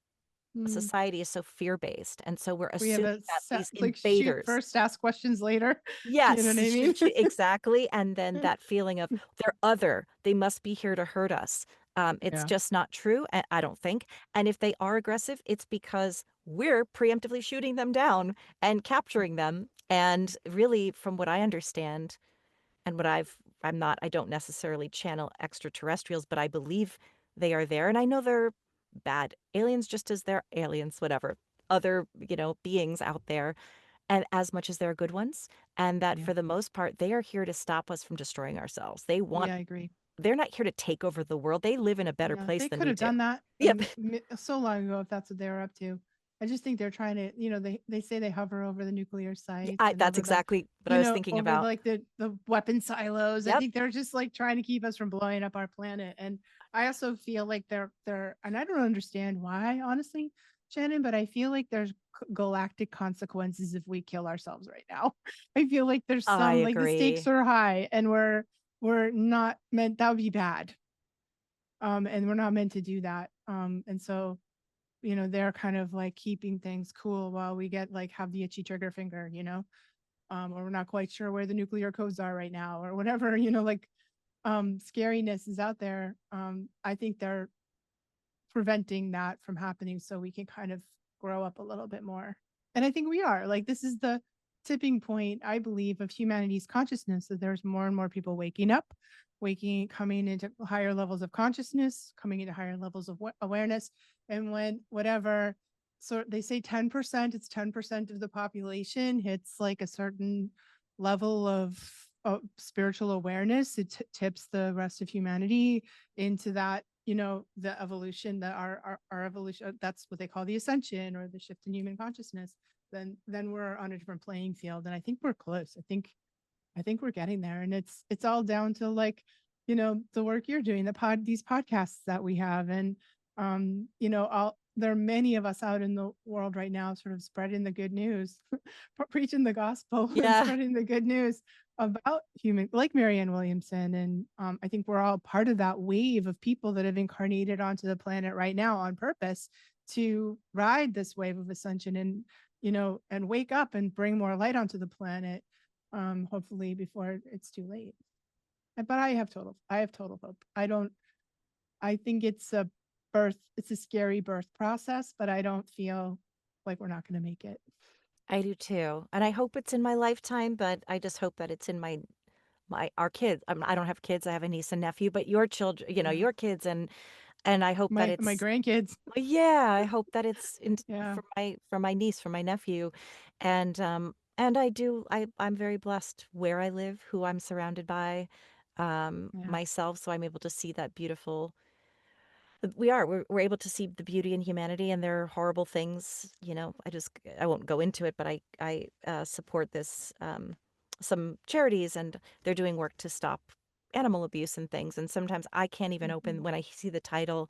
Mm. society is so fear-based. And so we're We have assuming a that set these like shoot invaders. first, ask questions later. You know Yes, what I mean? exactly. And then that feeling of they're other, they must be here to hurt us. It's Yeah. just not true, I don't think. And if they are aggressive, it's because we're preemptively shooting them down and capturing them. And really, from what I understand, and I don't necessarily channel extraterrestrials, but I believe they are there. And I know they're bad aliens, just as they're aliens, whatever, other, beings out there, and as much as there are good ones, and that Yeah. for the most part, they are here to stop us from destroying ourselves. Yeah, I agree. They're not here to take over the world. They live in a better Yeah, place they than could we have do. done that Yep. so long ago if that's what they were up to. I just think they're trying to, they say they hover over the nuclear sites and That's over exactly what I was thinking over about. like the weapon silos. I Yep. think they're just like trying to keep us from blowing up our planet. And I also feel like they're and I don't understand why, honestly, Shannon, but I feel like there's galactic consequences if we kill ourselves right now. I feel like there's I some like the stakes agree. are high and we're not meant, that would be bad. And we're not meant to do that. And so, they're kind of like keeping things cool while we get like have the itchy trigger finger, or we're not quite sure where the nuclear codes are right now or whatever, like scariness is out there. I think they're preventing that from happening so we can kind of grow up a little bit more. And I think we are. Like this is the tipping point, I believe, of humanity's consciousness, that there's more and more people waking up, coming into higher levels of consciousness, coming into higher levels of awareness. And when whatever, so they say 10%, it's 10% of the population hits like a certain level of spiritual awareness, it tips the rest of humanity into that, the evolution, that our evolution, that's what they call the ascension or the shift in human consciousness. Then we're on a different playing field, and I think we're close. I think I think we're getting there, and it's all down to like, the work you're doing, these podcasts that we have, and all there are many of us out in the world right now, sort of spreading the good news, preaching the gospel, and Yeah. spreading the good news about human, like Marianne Williamson, and I think we're all part of that wave of people that have incarnated onto the planet right now on purpose to ride this wave of ascension and and wake up and bring more light onto the planet, hopefully before it's too late. But I have total hope. I think it's a scary birth process, but I don't feel like we're not going to make it. I do too. And I hope it's in my lifetime, but I just hope that it's in our kids. I don't have kids. I have a niece and nephew, but your children, Yeah. your kids, and I hope that My it's grandkids. yeah, I hope that it's in Yeah. for my niece, for my nephew, and I'm very blessed where I live, who I'm surrounded by, Yeah. myself, so I'm able to see that beautiful. We're able to see the beauty in humanity, and there are horrible things. I won't go into it, but I support this some charities, and they're doing work to stop animal abuse and things. And sometimes I can't even open Mhm. when I see the title.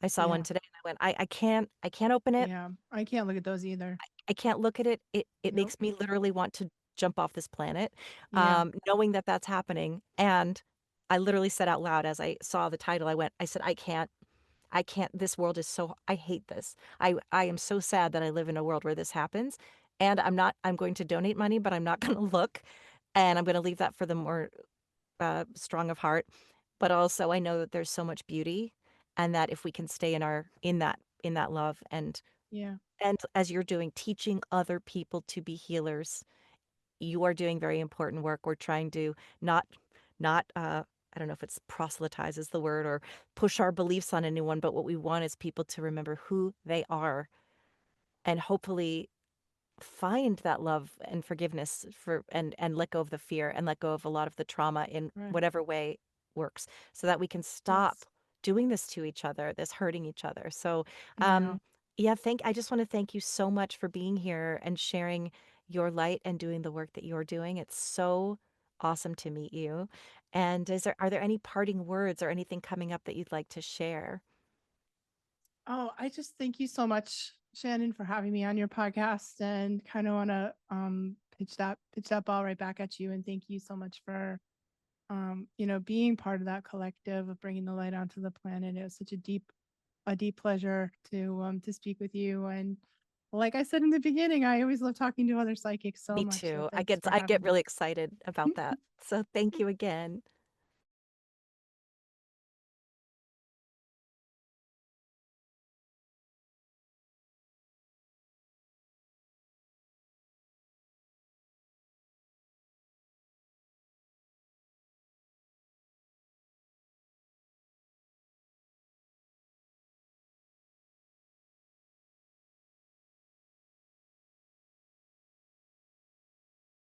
I saw one Yeah. today and I went, I can't open it. Yeah. I can't look at those either. I can't look at it. It Nope. makes me literally want to jump off this planet, Yeah. knowing that that's happening. And I literally said out loud as I saw the title, I said, I can't, this world is so, I hate this. I am so sad that I live in a world where this happens. And I'm going to donate money, but I'm not going to look. And I'm going to leave that for the more strong of heart. But also I know that there's so much beauty, and that if we can stay in that love, Yeah. and as you're doing, teaching other people to be healers, you are doing very important work. We're trying to not not I don't know if it's proselytize is the word, or push our beliefs on anyone, but what we want is people to remember who they are, and hopefully find that love and forgiveness for and let go of the fear, and let go of a lot of the trauma in Right. whatever way works, so that we can stop Yes. doing this to each other, this hurting each other. So Yeah. yeah, I just want to thank you so much for being here and sharing your light and doing the work that you're doing. It's so awesome to meet you. And are there any parting words or anything coming up that you'd like to share? Oh, I just thank you so much, Shannon, for having me on your podcast, and kind of want to pitch that ball right back at you, and thank you so much for being part of that collective of bringing the light onto the planet. It was such a deep pleasure to speak with you, and like I said in the beginning, I always love talking to other psychics so Me much. So too. thanks for I get having me. really excited about that. So thank you again.